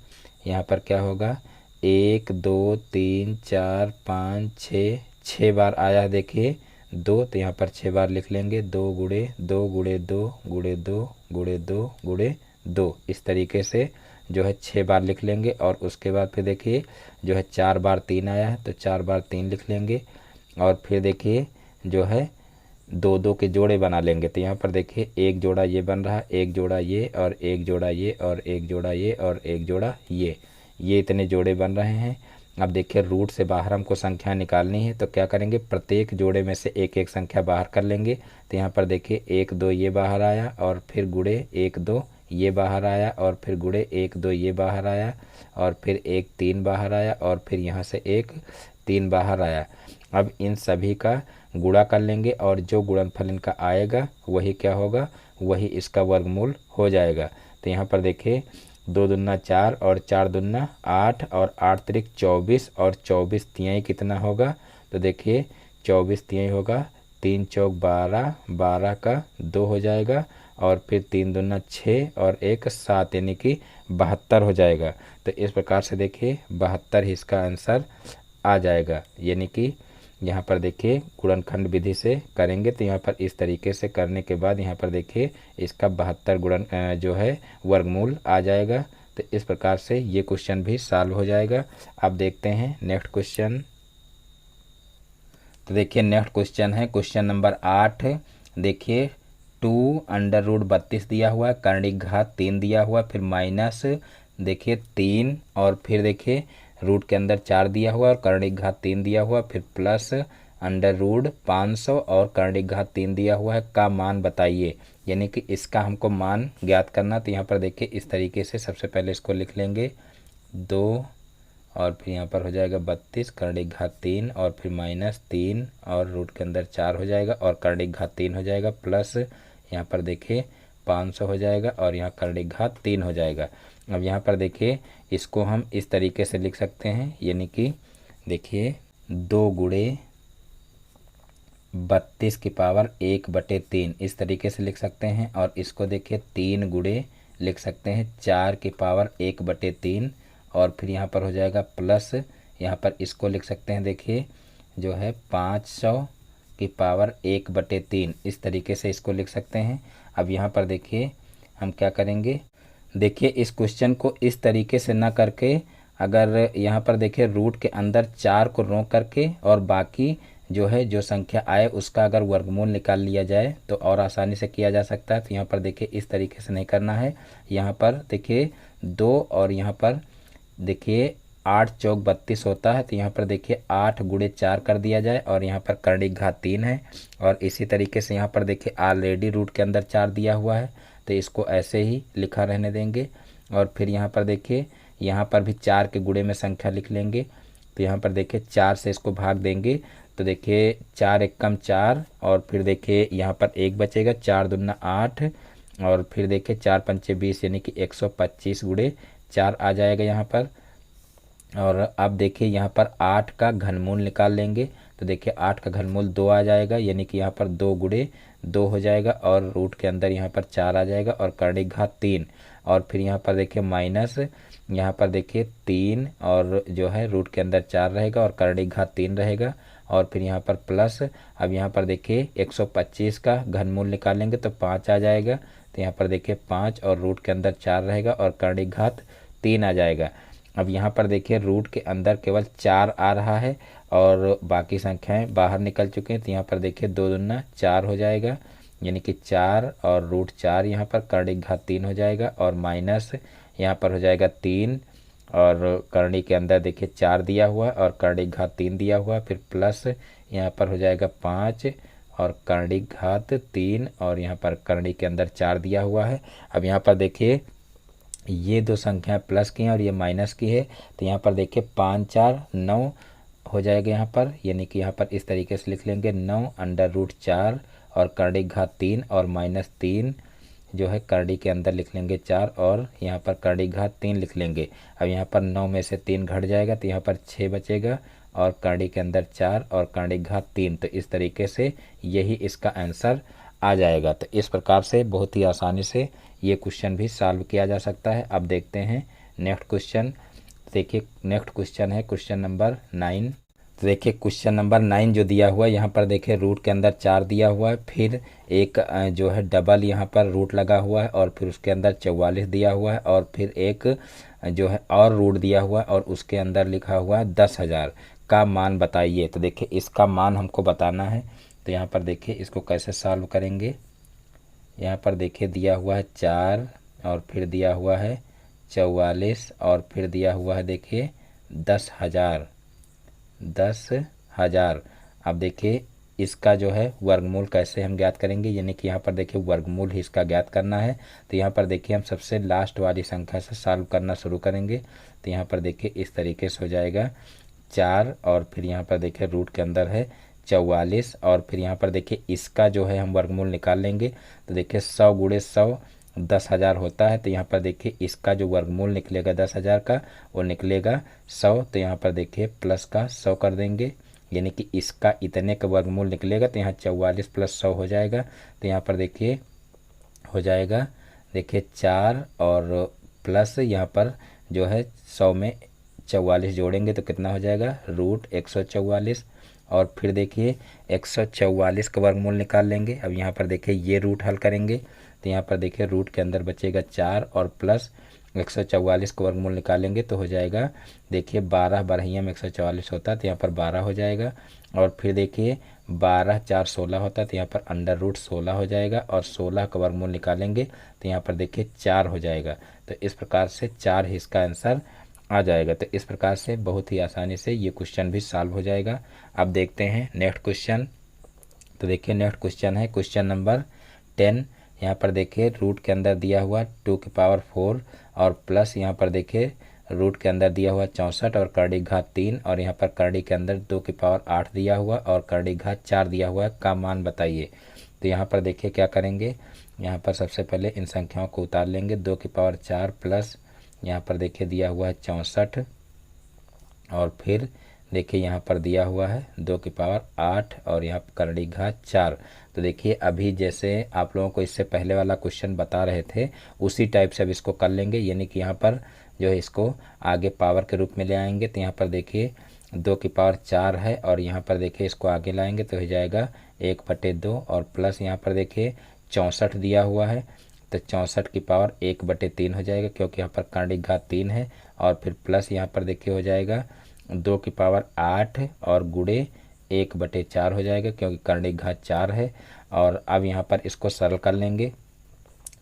यहाँ पर क्या होगा, 1 2 3 4 5 6 बार आया है देखिए 2, तो यहाँ पर 6 बार लिख लेंगे। 2 गुणे 2 गुणे 2 गुणे 2 गुणे 2 गुणे 2 इस तरीके से जो है 6 बार लिख लेंगे। और उसके बाद फिर देखिए जो है 4 बार 3 आया है तो 4 बार 3 लिख लेंगे और फिर देखिए जो है 2 2 के जोड़े बना लेंगे। तो यहाँ पर देखिए एक जोड़ा ये बन रहा है, एक जोड़ा ये और एक जोड़ा ये और एक जोड़ा ये और एक जोड़ा ये इतने जोड़े बन रहे हैं। अब देखिए रूट से बाहर हमको संख्या निकालनी है। तो क्या करेंगे, प्रत्येक जोड़े में से एक एक संख्या बाहर कर लेंगे। तो यहाँ पर देखिए 1 2 ये बाहर आया और फिर गुणे 1 2 ये बाहर आया और फिर गुणे 1 2 ये बाहर आया और फिर 1 3 बाहर आया और फिर यहाँ से 1 3 बाहर आया। अब इन सभी का गुणा कर लेंगे और जो गुणनफल इनका आएगा वही क्या होगा, वही इसका वर्गमूल हो जाएगा। तो यहाँ पर देखिए 2 दूना 4 और 4 दूना 8 और 8 त्रिक 24 और 24 तिहाई कितना होगा, तो देखिए 24 तिहाई होगा 3 चौक 12, 12 का 2 हो जाएगा और फिर 3 दूना 6 और 1 7 यानी कि 72 हो जाएगा। तो इस प्रकार से देखिए 72 ही इसका आंसर आ जाएगा। यानी कि यहाँ पर देखिए गुणनखंड विधि से करेंगे तो यहाँ पर इस तरीके से करने के बाद यहाँ पर देखिए इसका 72 गुणन जो है वर्गमूल आ जाएगा। तो इस प्रकार से ये क्वेश्चन भी सॉल्व हो जाएगा। अब देखते हैं नेक्स्ट क्वेश्चन। तो देखिए नेक्स्ट क्वेश्चन है क्वेश्चन नंबर 8। देखिए 2√32 दिया हुआ है, कर्ण की घात 3 दिया हुआ है, फिर माइनस देखिए 3 और फिर देखिए रूट के अंदर 4 दिया हुआ है और कर्ण की घात 3 दिया हुआ है, फिर प्लस √500 और कर्ण की घात 3 दिया हुआ है का मान बताइए। यानी कि इसका हमको मान ज्ञात करना। तो यहाँ पर देखिए इस तरीके से सबसे पहले इसको लिख लेंगे 2 और फिर यहाँ पर हो जाएगा 32 कर्ण की घात 3 और फिर माइनस 3 और रूट के अंदर 4 हो जाएगा और कर्ण की घात 3 हो जाएगा, प्लस यहाँ पर देखिए 500 हो जाएगा और यहाँ कर्ण की घात 3 हो जाएगा। अब यहाँ पर देखिए इसको हम इस तरीके से लिख सकते हैं। यानी कि देखिए 2 गुणे 32 की पावर 1/3 इस तरीके से लिख सकते हैं। और इसको देखिए 3 गुणे लिख सकते हैं 4 की पावर 1/3 और फिर यहाँ पर हो जाएगा प्लस यहाँ पर इसको लिख सकते हैं देखिए जो है 500 की पावर 1/3 इस तरीके से इसको लिख सकते हैं। अब यहाँ पर देखिए हम क्या करेंगे, देखिए इस क्वेश्चन को इस तरीके से ना करके अगर यहाँ पर देखिए रूट के अंदर 4 को रोक करके और बाकी जो है जो संख्या आए उसका अगर वर्गमूल निकाल लिया जाए तो और आसानी से किया जा सकता है। तो यहाँ पर देखिए इस तरीके से नहीं करना है। यहाँ पर देखिए 2 और यहाँ पर देखिए 8 चौक 32 होता है। तो यहाँ पर देखिए 8 गुणे 4 कर दिया जाए और यहाँ पर कर्ण की घात 3 है और इसी तरीके से यहाँ पर देखिए ऑलरेडी रूट के अंदर 4 दिया हुआ है तो इसको ऐसे ही लिखा रहने देंगे। और फिर यहाँ पर देखिए यहाँ पर भी 4 के गुणे में संख्या लिख लेंगे। तो यहाँ पर देखिए 4 से इसको भाग देंगे तो देखिए 4 एकम 4 और फिर देखिए यहाँ पर 1 बचेगा, 4 दूना 8 और फिर देखिए 4 पंचे 20 यानी कि 125 गुणे 4 आ जाएगा यहाँ पर। और अब देखिए यहाँ पर 8 का घनमूल निकाल लेंगे तो देखिए 8 का घनमूल 2 आ जाएगा। यानी कि यहाँ पर 2 गुणे 2 हो जाएगा और रूट के अंदर यहाँ पर 4 आ जाएगा और कर्ण की घात 3 और फिर यहाँ पर देखिए माइनस यहाँ पर देखिए 3 और जो है रूट के अंदर 4 रहेगा और कर्ण की घात 3 रहेगा और फिर यहाँ पर प्लस। अब यहाँ पर देखिए 125 का घनमूल निकालेंगे तो 5 आ जाएगा। तो यहाँ पर देखिए 5 और रूट के अंदर 4 रहेगा और कर्ण की घात 3 आ जाएगा। अब यहाँ पर देखिए रूट के अंदर केवल 4 आ रहा है और बाकी संख्याएं बाहर निकल चुके हैं। तो यहाँ पर देखिए 2 दूना 4 हो जाएगा यानी कि 4 और रूट 4 यहाँ पर कर्ण की घात 3 हो जाएगा और माइनस यहाँ पर हो जाएगा 3 और कर्ण के अंदर देखिए 4 दिया हुआ है और कर्ण की घात 3 दिया हुआ है, फिर प्लस यहाँ पर हो जाएगा 5 और कर्ण की घात 3 और यहाँ पर कर्ण के अंदर 4 दिया हुआ है। अब यहाँ पर देखिए ये दो संख्याएं प्लस की हैं और ये माइनस की है। तो यहाँ पर देखिए 5 4 9 हो जाएगा यहाँ पर। यानी कि यहाँ पर इस तरीके से लिख लेंगे 9√4 और कर्ण की घात 3 और माइनस 3 जो है कर्ण के अंदर लिख लेंगे 4 और यहाँ पर कर्ण की घात 3 लिख लेंगे। अब यहाँ पर 9 में से 3 घट जाएगा तो यहाँ पर 6 बचेगा और कर्ण के अंदर 4 और कर्ण की घात 3। तो इस तरीके से यही इसका आंसर आ जाएगा। तो इस प्रकार से बहुत ही आसानी से ये क्वेश्चन भी सॉल्व किया जा सकता है। अब देखते हैं नेक्स्ट क्वेश्चन। देखिए नेक्स्ट क्वेश्चन है क्वेश्चन नंबर 9। तो देखिए क्वेश्चन नंबर 9 जो दिया हुआ है यहाँ पर देखिए रूट के अंदर 4 दिया हुआ है, फिर एक जो है डबल यहाँ पर रूट लगा हुआ है और फिर उसके अंदर 44 दिया हुआ है और फिर एक जो है और रूट दिया हुआ है और उसके अंदर लिखा हुआ है 10,000 का मान बताइए। तो देखिए इसका मान हमको बताना है। तो यहाँ पर देखिए इसको कैसे सॉल्व करेंगे। यहाँ पर देखिए दिया हुआ है 4 और फिर दिया हुआ है 44 और फिर दिया हुआ है देखिए 10,000। अब देखिए इसका जो है वर्गमूल कैसे हम ज्ञात करेंगे। यानी कि यहाँ पर देखिए वर्गमूल ही इसका ज्ञात करना है। तो यहाँ पर देखिए हम सबसे लास्ट वाली संख्या से सॉल्व करना शुरू करेंगे। तो यहाँ पर देखिए इस तरीके से हो जाएगा 4 और फिर यहाँ पर देखिए रूट के अंदर है 44 और फिर यहाँ पर देखिए इसका जो है हम वर्गमूल निकाल लेंगे। तो देखिए 100 गुणे 100 10,000 होता है। तो यहाँ पर देखिए इसका जो वर्गमूल निकलेगा 10,000 का वो निकलेगा 100। तो यहाँ पर देखिए प्लस का 100 कर देंगे यानी कि इसका इतने का वर्गमूल निकलेगा। तो यहाँ 44 + 100 हो जाएगा। तो यहाँ पर देखिए हो जाएगा देखिए 4 और प्लस यहाँ पर जो है 100 में 144 जोड़ेंगे तो कितना हो जाएगा, रूट 144। और फिर देखिए 144 का वर्गमूल निकाल लेंगे। अब यहाँ पर देखिए ये रूट हल करेंगे तो यहाँ पर देखिए रूट के अंदर बचेगा 4 और प्लस 144 का वर्गमूल निकालेंगे तो हो जाएगा, देखिए 12 बारहिया में 144 होता है तो यहाँ पर 12 हो जाएगा। और फिर देखिए 12 4 16 होता है तो यहाँ पर अंडर रूट 16 हो जाएगा और 16 का वर्गमूल निकालेंगे तो यहाँ पर देखिए 4 हो जाएगा। तो इस प्रकार से 4 ही इसका आंसर आ जाएगा। तो इस प्रकार से बहुत ही आसानी से ये क्वेश्चन भी सॉल्व हो जाएगा। अब देखते हैं नेक्स्ट क्वेश्चन। तो देखिए नेक्स्ट क्वेश्चन है क्वेश्चन नंबर 10। यहाँ पर देखिए रूट के अंदर दिया हुआ 2 की पावर 4 और प्लस यहाँ पर देखिए रूट के अंदर दिया हुआ 64 और करड़ी घात 3 और यहाँ पर करड़ी के अंदर 2 की पावर 8 दिया हुआ और करड़ी घात 4 दिया हुआ है, का मान बताइए। तो यहाँ पर देखिए क्या करेंगे, यहाँ पर सबसे पहले इन संख्याओं को उतार लेंगे। 2 की पावर 4 प्लस यहाँ पर देखिए दिया हुआ है 64 और फिर देखिए यहाँ पर दिया हुआ है 2 की पावर 8 और यहाँ पर करड़ी घात 4। तो देखिए अभी जैसे आप लोगों को इससे पहले वाला क्वेश्चन बता रहे थे उसी टाइप से अब इसको कर लेंगे, यानी कि यहाँ पर जो है इसको आगे पावर के रूप में ले आएंगे। तो यहाँ पर देखिए 2 की पावर 4 है और यहाँ पर देखिए इसको आगे लाएंगे तो हो जाएगा 1/2 और प्लस यहाँ पर देखिए 64 दिया हुआ है तो 64 की पावर 1/3 हो जाएगा क्योंकि यहाँ पर करड़ी घात 3 है। और फिर प्लस यहाँ पर देखिए हो जाएगा 2 की पावर 8 और गुणे 1/4 हो जाएगा क्योंकि करड़ी घात 4 है। और अब यहाँ पर इसको सरल कर लेंगे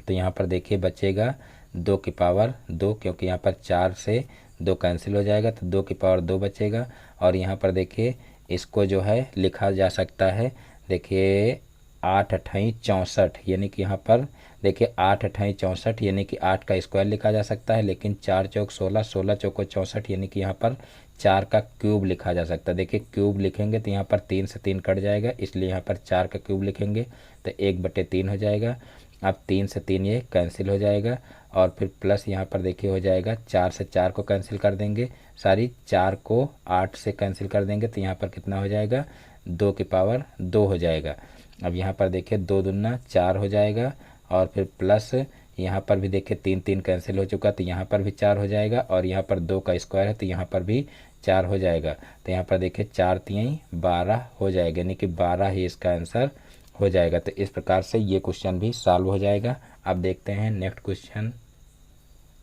तो यहाँ पर देखिए बचेगा 2 की पावर 2 क्योंकि यहाँ पर 4 से 2 कैंसिल हो जाएगा तो 2 की पावर 2 बचेगा। और यहाँ पर देखिए इसको जो है लिखा जा सकता है, देखिए 8 अट्ठाई 64 यानी कि यहाँ पर देखिए 8 अट्ठाई 64 यानी कि 8 का स्क्वायर लिखा जा सकता है, लेकिन 4 चौक 16 16 चौको 64 यानी कि यहाँ पर 4 का क्यूब लिखा जा सकता है। देखिए क्यूब लिखेंगे तो यहाँ पर 3 से 3 कट जाएगा, इसलिए यहाँ पर 4 का क्यूब लिखेंगे तो 1/3 हो जाएगा। अब 3 से 3 ये कैंसिल हो जाएगा और फिर प्लस यहाँ पर देखिए हो जाएगा 4 से 4 को कैंसिल कर देंगे, 4 को 8 से कैंसिल कर देंगे तो यहाँ पर कितना हो जाएगा, 2 की पावर 2 हो जाएगा। अब यहाँ पर देखिए 2 दूना 4 हो जाएगा और फिर प्लस यहाँ पर भी देखिए 3 3 कैंसिल हो चुका तो यहाँ पर भी 4 हो जाएगा और यहाँ पर 2 का स्क्वायर है तो यहाँ पर भी 4 हो जाएगा। तो यहाँ पर देखिए 4 3 12 हो जाएगा, यानी कि 12 ही इसका आंसर हो जाएगा। तो इस प्रकार से ये क्वेश्चन भी सॉल्व हो जाएगा। अब देखते हैं नेक्स्ट क्वेश्चन।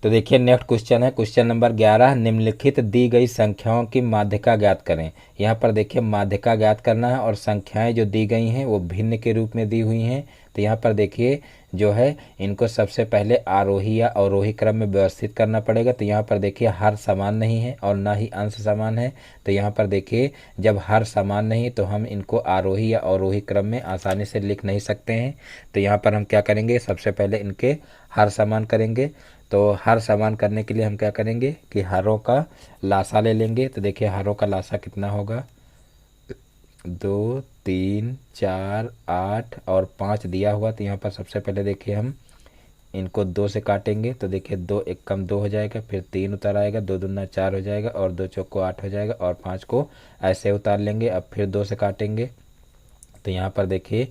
तो देखिए नेक्स्ट क्वेश्चन है क्वेश्चन नंबर 11। निम्नलिखित दी गई संख्याओं की माध्यिका ज्ञात करें। यहाँ पर देखिए माध्यिका ज्ञात करना है और संख्याएं जो दी गई हैं वो भिन्न के रूप में दी हुई हैं। तो यहाँ पर देखिए जो है इनको सबसे पहले आरोही या अवरोही क्रम में व्यवस्थित करना पड़ेगा। तो यहाँ पर देखिए हर समान नहीं है और ना ही अंश समान है। तो यहाँ पर देखिए जब हर समान नहीं तो हम इनको आरोही या अवरोही क्रम में आसानी से लिख नहीं सकते हैं। तो यहाँ पर हम क्या करेंगे, सबसे पहले इनके हर समान करेंगे। तो हर समान करने के लिए हम क्या करेंगे कि हरों का लासा ले लेंगे। तो देखिए हरों का लासा कितना होगा, 2 3 4 8 और 5 दिया हुआ। तो यहाँ पर सबसे पहले देखिए हम इनको 2 से काटेंगे तो देखिए 2 एक कम 2 हो जाएगा, फिर 3 उतार आएगा, 2 दूना 4 हो जाएगा और 2 चौको 8 हो जाएगा और 5 को ऐसे उतार लेंगे। अब फिर 2 से काटेंगे तो यहाँ पर देखिए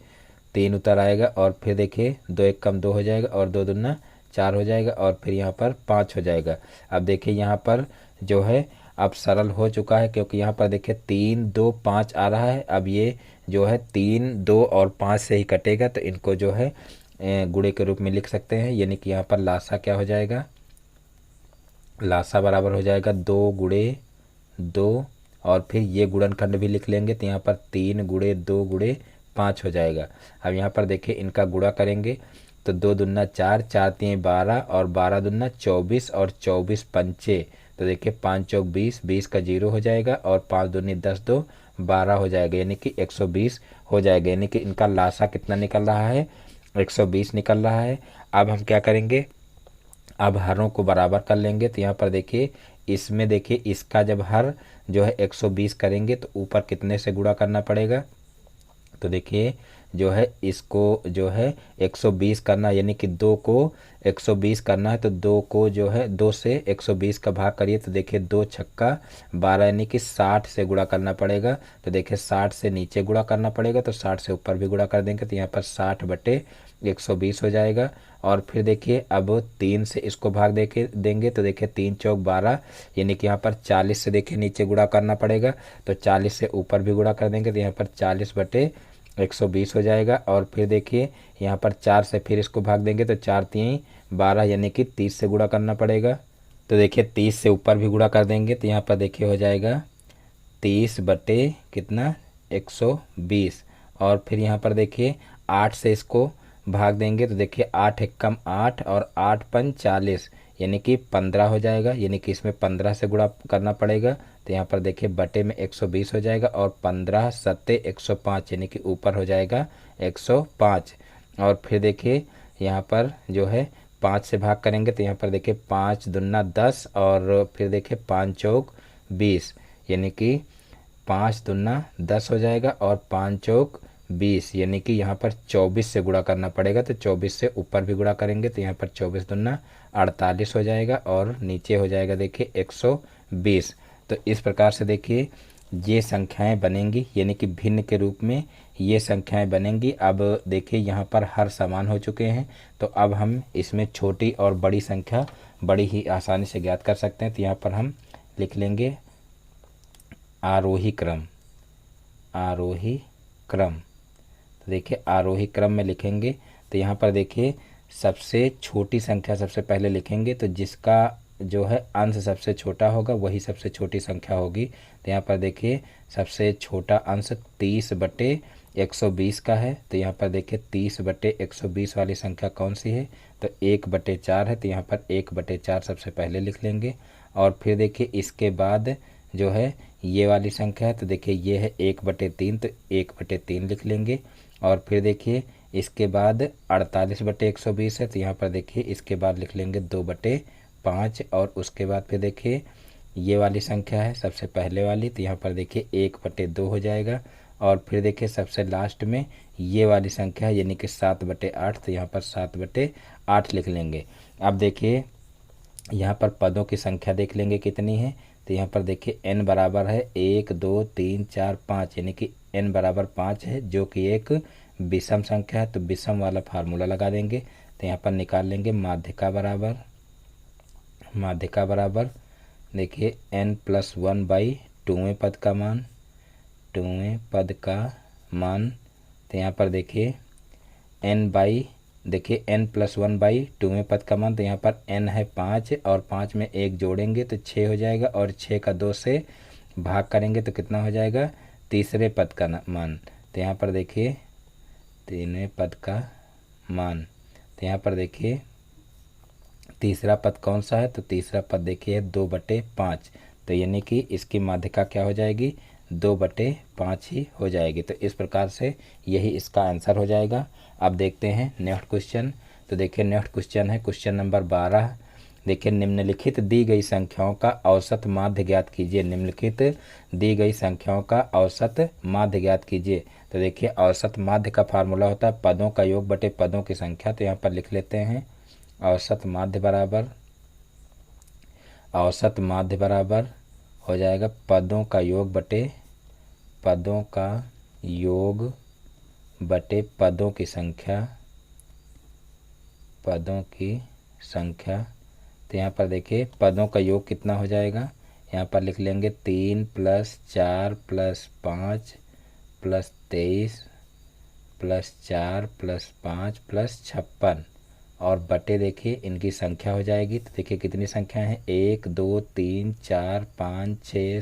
3 उतार आएगा और फिर देखिए 2 एक कम 2 हो जाएगा और 2 दूना 4 हो जाएगा और फिर यहाँ पर 5 हो जाएगा। अब देखिए यहाँ पर जो है अब सरल हो चुका है क्योंकि यहाँ पर देखिए 3 2 5 आ रहा है। अब ये जो है 3 2 और 5 से ही कटेगा तो इनको जो है गुणे के रूप में लिख सकते हैं, यानी कि यहाँ पर लासा क्या हो जाएगा, लासा बराबर हो जाएगा 2 गुणे 2 और फिर ये गुणनखंड भी लिख लेंगे तो यहाँ पर 3 गुणे 2 गुणे 5 हो जाएगा। अब यहाँ पर देखिए इनका गुणा करेंगे तो 2 दूना 4 4 3 12 और 12 दूना 24 और 24 पंचे। तो देखिए 5 चौक 20 20 का 0 हो जाएगा और 5 दूनी 10 2 12 हो जाएगा, यानी कि 120 हो जाएगा। यानी कि इनका लासा कितना निकल रहा है, 120 निकल रहा है। अब हम क्या करेंगे, अब हरों को बराबर कर लेंगे। तो यहाँ पर देखिए इसमें देखिए इसका जब हर जो है 120 करेंगे तो ऊपर कितने से गुणा करना पड़ेगा। तो देखिए जो है इसको जो है 120 करना, यानी कि 2 को 120 करना है तो 2 को जो है 2 से 120 का भाग करिए तो देखिए 2 छक्का 12 यानी कि 60 से गुणा करना पड़ेगा। तो देखिए 60 से नीचे गुणा करना पड़ेगा तो 60 से ऊपर भी गुणा कर देंगे तो यहाँ पर 60/120 120 हो जाएगा। और फिर देखिए अब 3 से इसको भाग देंगे तो देखिए 3 चौक 12, यानी कि यहाँ पर 40 से देखिए नीचे गुणा करना पड़ेगा, तो 40 से ऊपर भी गुणा कर देंगे तो यहाँ पर 40/120 हो जाएगा। और फिर देखिए यहाँ पर 4 से फिर इसको भाग देंगे तो 4 3 12, यानी कि 30 से गुणा करना पड़ेगा। तो देखिए 30 से ऊपर भी गुणा कर देंगे तो यहाँ पर देखिए हो जाएगा 30 बटे कितना 120। और फिर यहाँ पर देखिए 8 से इसको भाग देंगे तो देखिए 8 एकम 8 और 8 पंच 40, यानी कि 15 हो जाएगा, यानी कि इसमें 15 से गुणा करना पड़ेगा। तो यहाँ पर देखिए बटे में 120 हो जाएगा और 15 सत्ते 105, यानी कि ऊपर हो जाएगा 105। और फिर देखिए यहाँ पर जो है 5 से भाग करेंगे तो यहाँ पर देखिए 5 दूना 10 और फिर देखिए 5 चौक 20, यानी कि 5 दूना 10 हो जाएगा और 5 चौक 20, यानी कि यहाँ पर 24 से गुणा करना पड़ेगा। तो 24 से ऊपर भी गुणा करेंगे तो यहाँ पर 24 दूना 48 हो जाएगा और नीचे हो जाएगा देखिए 120। तो इस प्रकार से देखिए ये संख्याएं बनेंगी, यानी कि भिन्न के रूप में ये संख्याएं बनेंगी। अब देखिए यहाँ पर हर समान हो चुके हैं, तो अब हम इसमें छोटी और बड़ी संख्या बड़ी ही आसानी से ज्ञात कर सकते हैं। तो यहाँ पर हम लिख लेंगे आरोही क्रम। आरोही क्रम, तो देखिए आरोही क्रम में लिखेंगे तो यहाँ पर देखिए सबसे छोटी संख्या सबसे पहले लिखेंगे, तो जिसका जो है अंश सबसे छोटा होगा वही सबसे छोटी संख्या होगी। तो यहाँ पर देखिए सबसे छोटा अंश 30/120 का है, तो यहाँ पर देखिए 30/120 वाली संख्या कौन सी है, तो 1/4 है, तो यहाँ पर 1/4 सबसे पहले लिख लेंगे। और फिर देखिए इसके बाद जो है ये वाली संख्या है, तो देखिए ये है 1/3, तो 1/3 लिख लेंगे। और फिर देखिए इसके बाद 48/120 है, तो यहाँ पर देखिए इसके बाद लिख लेंगे 2/5। और उसके बाद फिर देखिए ये वाली संख्या है सबसे पहले वाली, तो यहाँ पर देखिए 1/2 हो जाएगा। और फिर देखिए सबसे लास्ट में ये वाली संख्या है यानी कि 7/8, तो यहाँ पर 7/8 लिख लेंगे। अब देखिए यहाँ पर पदों की संख्या देख लेंगे कितनी है, तो यहाँ पर देखिए n बराबर है 1 2 3 4 5, यानी कि n बराबर 5 है जो कि एक विषम संख्या है। तो विषम वाला फार्मूला लगा देंगे, तो यहाँ पर निकाल लेंगे माध्यिका बराबर देखिए n+1/2 टूवें पद का मान, तो यहाँ पर देखिए n+1/2 पद का मान, तो यहाँ पर n है 5 और 5 में 1 जोड़ेंगे तो 6 हो जाएगा और 6 का 2 से भाग करेंगे तो कितना हो जाएगा तीसरे पद का मान। तो यहाँ पर देखिए तीसरे पद का मान, तो यहाँ पर देखिए तीसरा पद कौन सा है, तो तीसरा पद देखिए 2/5, तो यानी कि इसकी माध्यिका क्या हो जाएगी 2/5 ही हो जाएगी। तो इस प्रकार से यही इसका आंसर हो जाएगा। अब देखते हैं नेक्स्ट क्वेश्चन। तो देखिए नेक्स्ट क्वेश्चन है क्वेश्चन नंबर 12। देखिए निम्नलिखित दी गई संख्याओं का औसत माध्य ज्ञात कीजिए। निम्नलिखित दी गई संख्याओं का औसत माध्य ज्ञात कीजिए। तो देखिए औसत माध्य का फार्मूला होता है पदों का योग बटे पदों की संख्या। तो यहाँ पर लिख लेते हैं औसत माध्य बराबर हो जाएगा पदों का योग बटे पदों की संख्या। तो यहाँ पर देखिए पदों का योग कितना हो जाएगा, यहाँ पर लिख लेंगे 3 + 4 + 5 + 23 + 4 + 5 + 56 और बटे देखिए इनकी संख्या हो जाएगी। तो देखिए कितनी संख्या है 1 2 3 4 5 6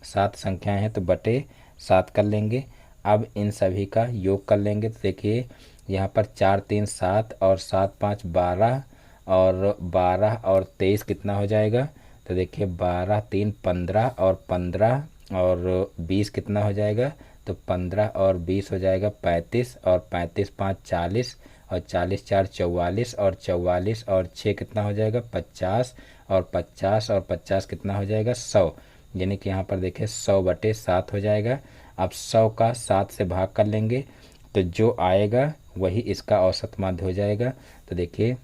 7 संख्याएं हैं, तो बटे 7 कर लेंगे। अब इन सभी का योग कर लेंगे। तो देखिए यहाँ पर 4 3 7 और 7 5 12 और 12 और 23 कितना हो जाएगा, तो देखिए 12 3 15 और 15 और 20 कितना हो जाएगा, तो 15 और 20 हो जाएगा 35 और 35 5 40 और 40 4 44 और 44 और 6 कितना हो जाएगा 50 और 50 और 50 कितना हो जाएगा 100, यानी कि यहाँ पर देखिए 100/7 हो जाएगा। अब 100 का 7 से भाग कर लेंगे तो जो आएगा वही इसका औसत माध्य हो जाएगा। तो देखिए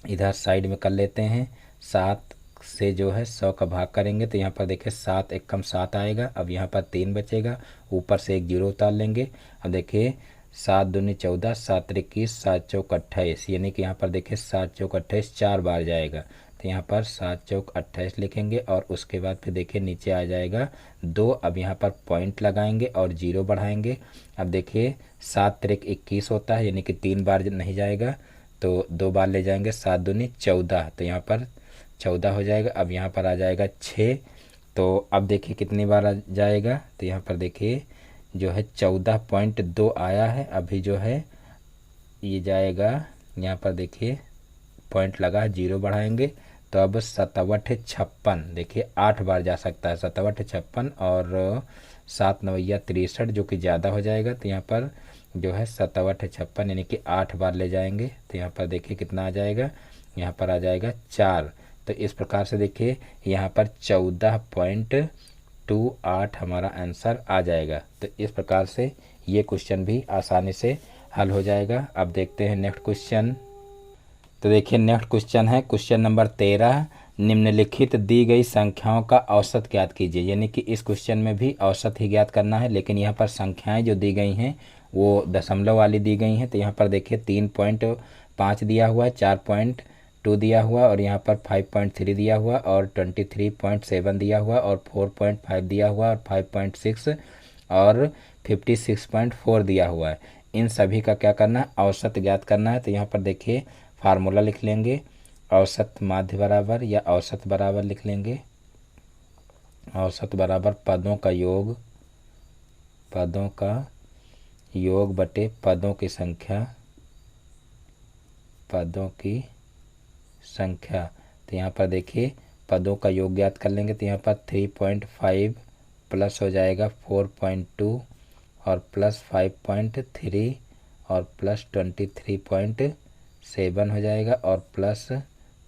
इधर साइड में कर लेते हैं, 7 से जो है 100 का भाग करेंगे तो यहाँ पर देखिए 7 एकम 7 आएगा। अब यहाँ पर 3 बचेगा, ऊपर से एक जीरो उतार लेंगे। अब देखिए 7 दूनी 14, 7 त्रिक 21, 7 चौक 28, यानी कि यहाँ पर देखिए 7 चौक 28 4 बार जाएगा, तो यहाँ पर 7 चौक 28 लिखेंगे और उसके बाद फिर देखिए नीचे आ जाएगा 2। अब यहाँ पर पॉइंट लगाएंगे और 0 बढ़ाएंगे। अब देखिए 7 त्रिक 21 होता है, यानी कि 3 बार नहीं जाएगा, तो 2 बार ले जाएंगे, 7 दूनी 14, तो यहाँ पर 14 हो जाएगा। अब यहाँ पर आ जाएगा 6, तो अब देखिए कितनी बार आ जाएगा, तो यहाँ पर देखिए जो है 14.2 आया है। अभी जो है ये जाएगा, यहाँ पर देखिए पॉइंट लगा है, 0 बढ़ाएंगे, तो अब 5756, देखिए 8 बार जा सकता है, 5756 और 7 नवैया 63, जो कि ज़्यादा हो जाएगा, तो यहाँ पर जो है 5756 यानी कि 8 बार ले जाएंगे, तो यहाँ पर देखिए कितना आ जाएगा, यहाँ पर आ जाएगा 4। तो इस प्रकार से देखिए यहाँ पर 14.28 हमारा आंसर आ जाएगा। तो इस प्रकार से ये क्वेश्चन भी आसानी से हल हो जाएगा। अब देखते हैं नेक्स्ट क्वेश्चन। तो देखिए नेक्स्ट क्वेश्चन है क्वेश्चन नंबर 13, निम्नलिखित दी गई संख्याओं का औसत ज्ञात कीजिए। यानी कि इस क्वेश्चन में भी औसत ही ज्ञात करना है, लेकिन यहाँ पर संख्याएं जो दी गई हैं वो दशमलव वाली दी गई हैं। तो यहाँ पर देखिए 3.5 दिया हुआ है, 4.2 दिया हुआ और यहाँ पर 5.3 दिया हुआ और 23.7 दिया हुआ और 4.5 दिया हुआ और 5.6 और 56.4 दिया हुआ है। इन सभी का क्या करना है, औसत ज्ञात करना है। तो यहाँ पर देखिए फार्मूला लिख लेंगे, औसत माध्य बराबर या औसत बराबर लिख लेंगे, औसत बराबर पदों का योग बटे पदों की संख्या। तो यहाँ पर देखिए पदों का योग ज्ञात कर लेंगे, तो यहाँ पर 3.5 प्लस हो जाएगा 4.2 और प्लस 5.3 और प्लस 23.7 हो जाएगा और प्लस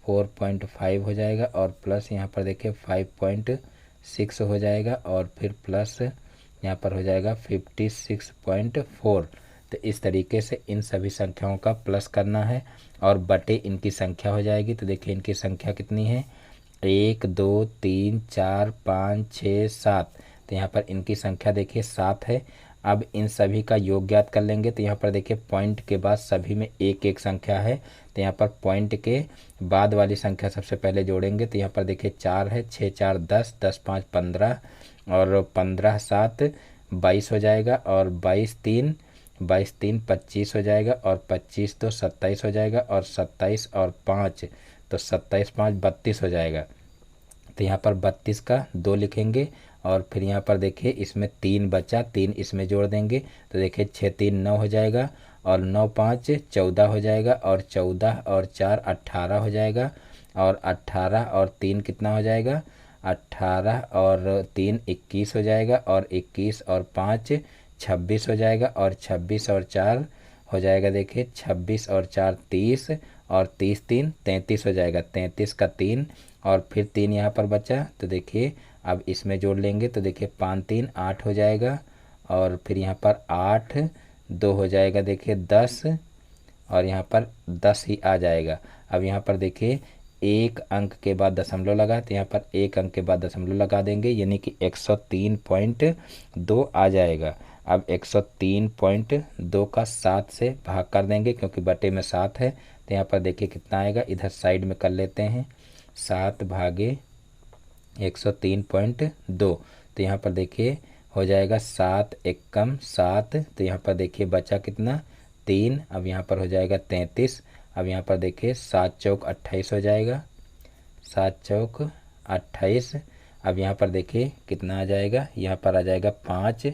4.5 हो जाएगा और प्लस यहाँ पर देखिए 5.6 हो जाएगा और फिर प्लस यहाँ पर हो जाएगा 56.4। तो इस तरीके से इन सभी संख्याओं का प्लस करना है और बटे इनकी संख्या हो जाएगी। तो देखिए इनकी संख्या कितनी है, 1 2 3 4 5 6 7। तो यहाँ पर इनकी संख्या देखिए 7 है। अब इन सभी का योग ज्ञात कर लेंगे। तो यहाँ पर देखिए पॉइंट के बाद सभी में एक एक संख्या है, तो यहाँ पर पॉइंट के बाद वाली संख्या सबसे पहले जोड़ेंगे। तो यहाँ पर देखिए 4 है, 6 4 10, 10 5 15 और 15 7 22 हो जाएगा और 22 3 25 हो जाएगा और 25 तो 27 हो जाएगा और 27 और 5 तो 27 5 32 हो जाएगा। तो यहाँ पर 32 का 2 लिखेंगे और फिर यहाँ पर देखिए इसमें 3 बचा, 3 इसमें जोड़ देंगे। तो देखिए 6 3 9 हो जाएगा और 9 5 14 हो जाएगा और 14 और 4 18 हो जाएगा और 18 और 3 कितना हो जाएगा, 18 और 3 21 हो जाएगा और 21 और 5 26 हो जाएगा और 26 और 4 हो जाएगा, देखिए 26 और 4 30 और 30 3 33 हो जाएगा, 33 का 3 और फिर 3 यहाँ पर बचा। तो देखिए अब इसमें जोड़ लेंगे। तो देखिए 5 3 8 हो जाएगा और फिर यहाँ पर 8 2 हो जाएगा, देखिए 10 और यहाँ पर 10 ही आ जाएगा। अब यहाँ पर देखिए एक अंक के बाद दशमलव लगा, तो यहाँ पर एक अंक के बाद दशमलव लगा देंगे, यानी कि 103.2 आ जाएगा। अब 103.2 का 7 से भाग कर देंगे क्योंकि बटे में 7 है। तो यहाँ पर देखिए कितना आएगा, इधर साइड में कर लेते हैं, 7 भागे 103.2। तो यहाँ पर देखिए हो जाएगा 7 एकम 7। तो यहाँ पर देखिए बचा कितना, 3। अब यहाँ पर हो जाएगा 33। अब यहाँ पर देखिए 7 चौक 28 हो जाएगा, 7 चौक 28। अब यहाँ पर देखिए कितना आ जाएगा, यहाँ पर आ जाएगा 5।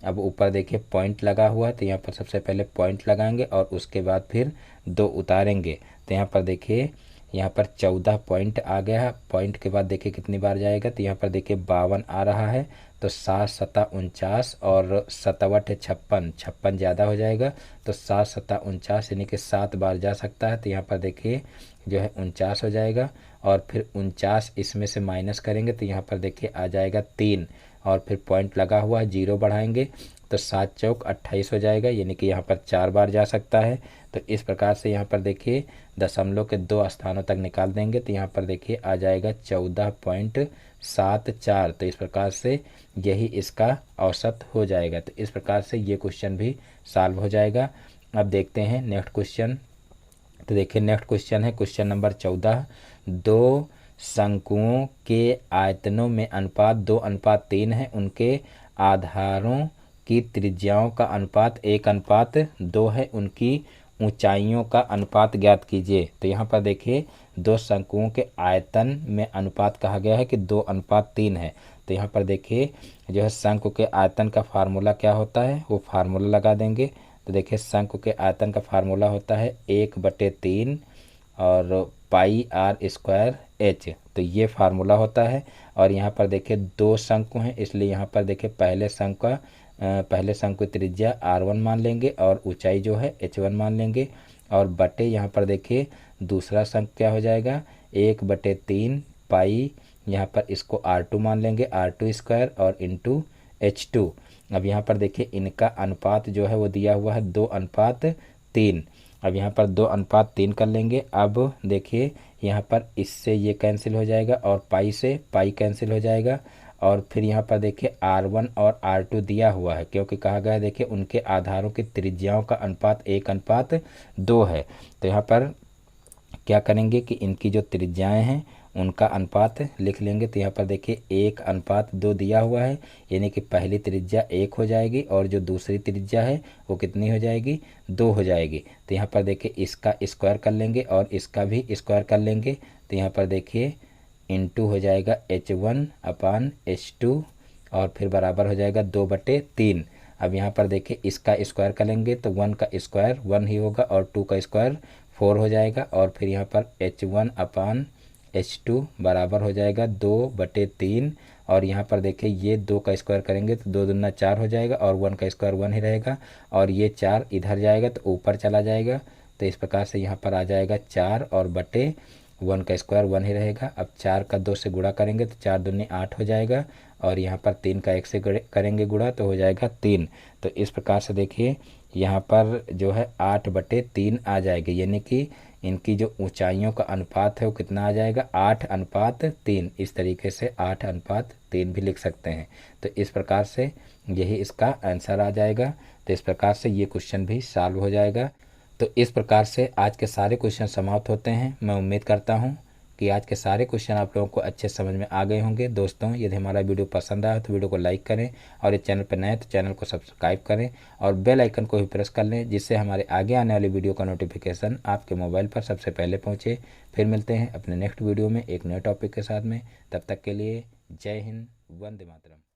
अब ऊपर देखिए पॉइंट लगा हुआ है, तो यहाँ पर सबसे पहले पॉइंट लगाएंगे और उसके बाद फिर 2 उतारेंगे। तो यहाँ पर देखिए यहाँ पर 14 पॉइंट आ गया है। पॉइंट के बाद देखिए कितनी बार जाएगा, तो यहाँ पर देखिए 52 आ रहा है। तो 7 7 49 और 7 8 56, 56 ज़्यादा हो जाएगा। तो 7 7 49 यानी कि 7 बार जा सकता है। तो यहाँ पर देखिए जो है 49 हो जाएगा और फिर 49 इसमें से माइनस करेंगे, तो यहाँ पर देखिए आ जाएगा 3 और फिर पॉइंट लगा हुआ है, 0 बढ़ाएंगे तो 7 चौक 28 हो जाएगा, यानी कि यहाँ पर 4 बार जा सकता है। तो इस प्रकार से यहाँ पर देखिए दशमलव के 2 स्थानों तक निकाल देंगे तो यहाँ पर देखिए आ जाएगा 14.74। तो इस प्रकार से यही इसका औसत हो जाएगा। तो इस प्रकार से ये क्वेश्चन भी सॉल्व हो जाएगा। अब देखते हैं नेक्स्ट क्वेश्चन। तो देखिए नेक्स्ट क्वेश्चन है क्वेश्चन नंबर 14। दो शंकुओं के आयतनों में अनुपात 2:3 है, उनके आधारों की त्रिज्याओं का अनुपात 1:2 है, उनकी ऊंचाइयों का अनुपात ज्ञात कीजिए। तो यहाँ पर देखिए दो शंकुओं के आयतन में अनुपात कहा गया है कि 2:3 है। तो यहाँ पर देखिए जो है शंकु के आयतन का फार्मूला क्या होता है, वो फार्मूला लगा देंगे। तो देखिए शंकु के आयतन का फार्मूला होता है 1/3 और पाई आर स्क्वायर एच। तो ये फार्मूला होता है। और यहाँ पर देखिए दो शंकु हैं, इसलिए यहाँ पर देखिए पहले शंकु की त्रिज्या r1 मान लेंगे और ऊंचाई जो है h1 मान लेंगे। और बटे यहाँ पर देखिए दूसरा शंकु क्या हो जाएगा 1/3 पाई, यहाँ पर इसको r2 मान लेंगे, r2 स्क्वायर और इंटू h2। अब यहाँ पर देखिए इनका अनुपात जो है वो दिया हुआ है 2:3। अब यहाँ पर 2:3 कर लेंगे। अब देखिए यहाँ पर इससे ये कैंसिल हो जाएगा और पाई से पाई कैंसिल हो जाएगा। और फिर यहाँ पर देखिए r1 और r2 दिया हुआ है, क्योंकि कहा गया है देखिए उनके आधारों की त्रिज्याओं का अनुपात 1:2 है। तो यहाँ पर क्या करेंगे कि इनकी जो त्रिज्याएं हैं उनका अनुपात लिख लेंगे। तो यहाँ पर देखिए 1:2 दिया हुआ है, यानी कि पहली त्रिज्या 1 हो जाएगी और जो दूसरी त्रिज्या है वो कितनी हो जाएगी 2 हो जाएगी। तो यहाँ पर देखिए इसका स्क्वायर कर लेंगे और इसका भी स्क्वायर कर लेंगे। तो यहाँ पर देखिए इंटू हो जाएगा h1/h2 और फिर बराबर हो जाएगा 2/3। अब यहाँ पर देखिए इसका स्क्वायर करेंगे तो 1 का स्क्वायर 1 ही होगा और 2 का स्क्वायर 4 हो जाएगा। और फिर यहाँ पर h1/h2 बराबर हो जाएगा 2/3। और यहाँ पर देखिए ये 2 का स्क्वायर करेंगे तो 2 दूना 4 हो जाएगा और 1 का स्क्वायर 1 ही रहेगा और ये 4 इधर जाएगा तो ऊपर चला जाएगा। तो इस प्रकार से यहाँ पर आ जाएगा 4 और बटे 1 का स्क्वायर 1 ही रहेगा। अब 4 का 2 से गुणा करेंगे तो 4 दूनी 8 हो जाएगा और यहाँ पर 3 का 1 से करेंगे गुणा तो हो जाएगा 3। तो इस प्रकार से देखिए यहाँ पर जो है 8/3 आ जाएगी, यानी कि इनकी जो ऊंचाइयों का अनुपात है वो कितना आ जाएगा 8:3। इस तरीके से 8:3 भी लिख सकते हैं। तो इस प्रकार से यही इसका आंसर आ जाएगा। तो इस प्रकार से ये क्वेश्चन भी सॉल्व हो जाएगा। तो इस प्रकार से आज के सारे क्वेश्चन समाप्त होते हैं। मैं उम्मीद करता हूँ कि आज के सारे क्वेश्चन आप लोगों को अच्छे समझ में आ गए होंगे। दोस्तों यदि हमारा वीडियो पसंद आया तो वीडियो को लाइक करें और इस चैनल पर नए तो चैनल को सब्सक्राइब करें और बेल आइकन को भी प्रेस कर लें, जिससे हमारे आगे आने वाली वीडियो का नोटिफिकेशन आपके मोबाइल पर सबसे पहले पहुँचे। फिर मिलते हैं अपने नेक्स्ट वीडियो में एक नए टॉपिक के साथ में। तब तक के लिए जय हिंद, वंदे मातरम।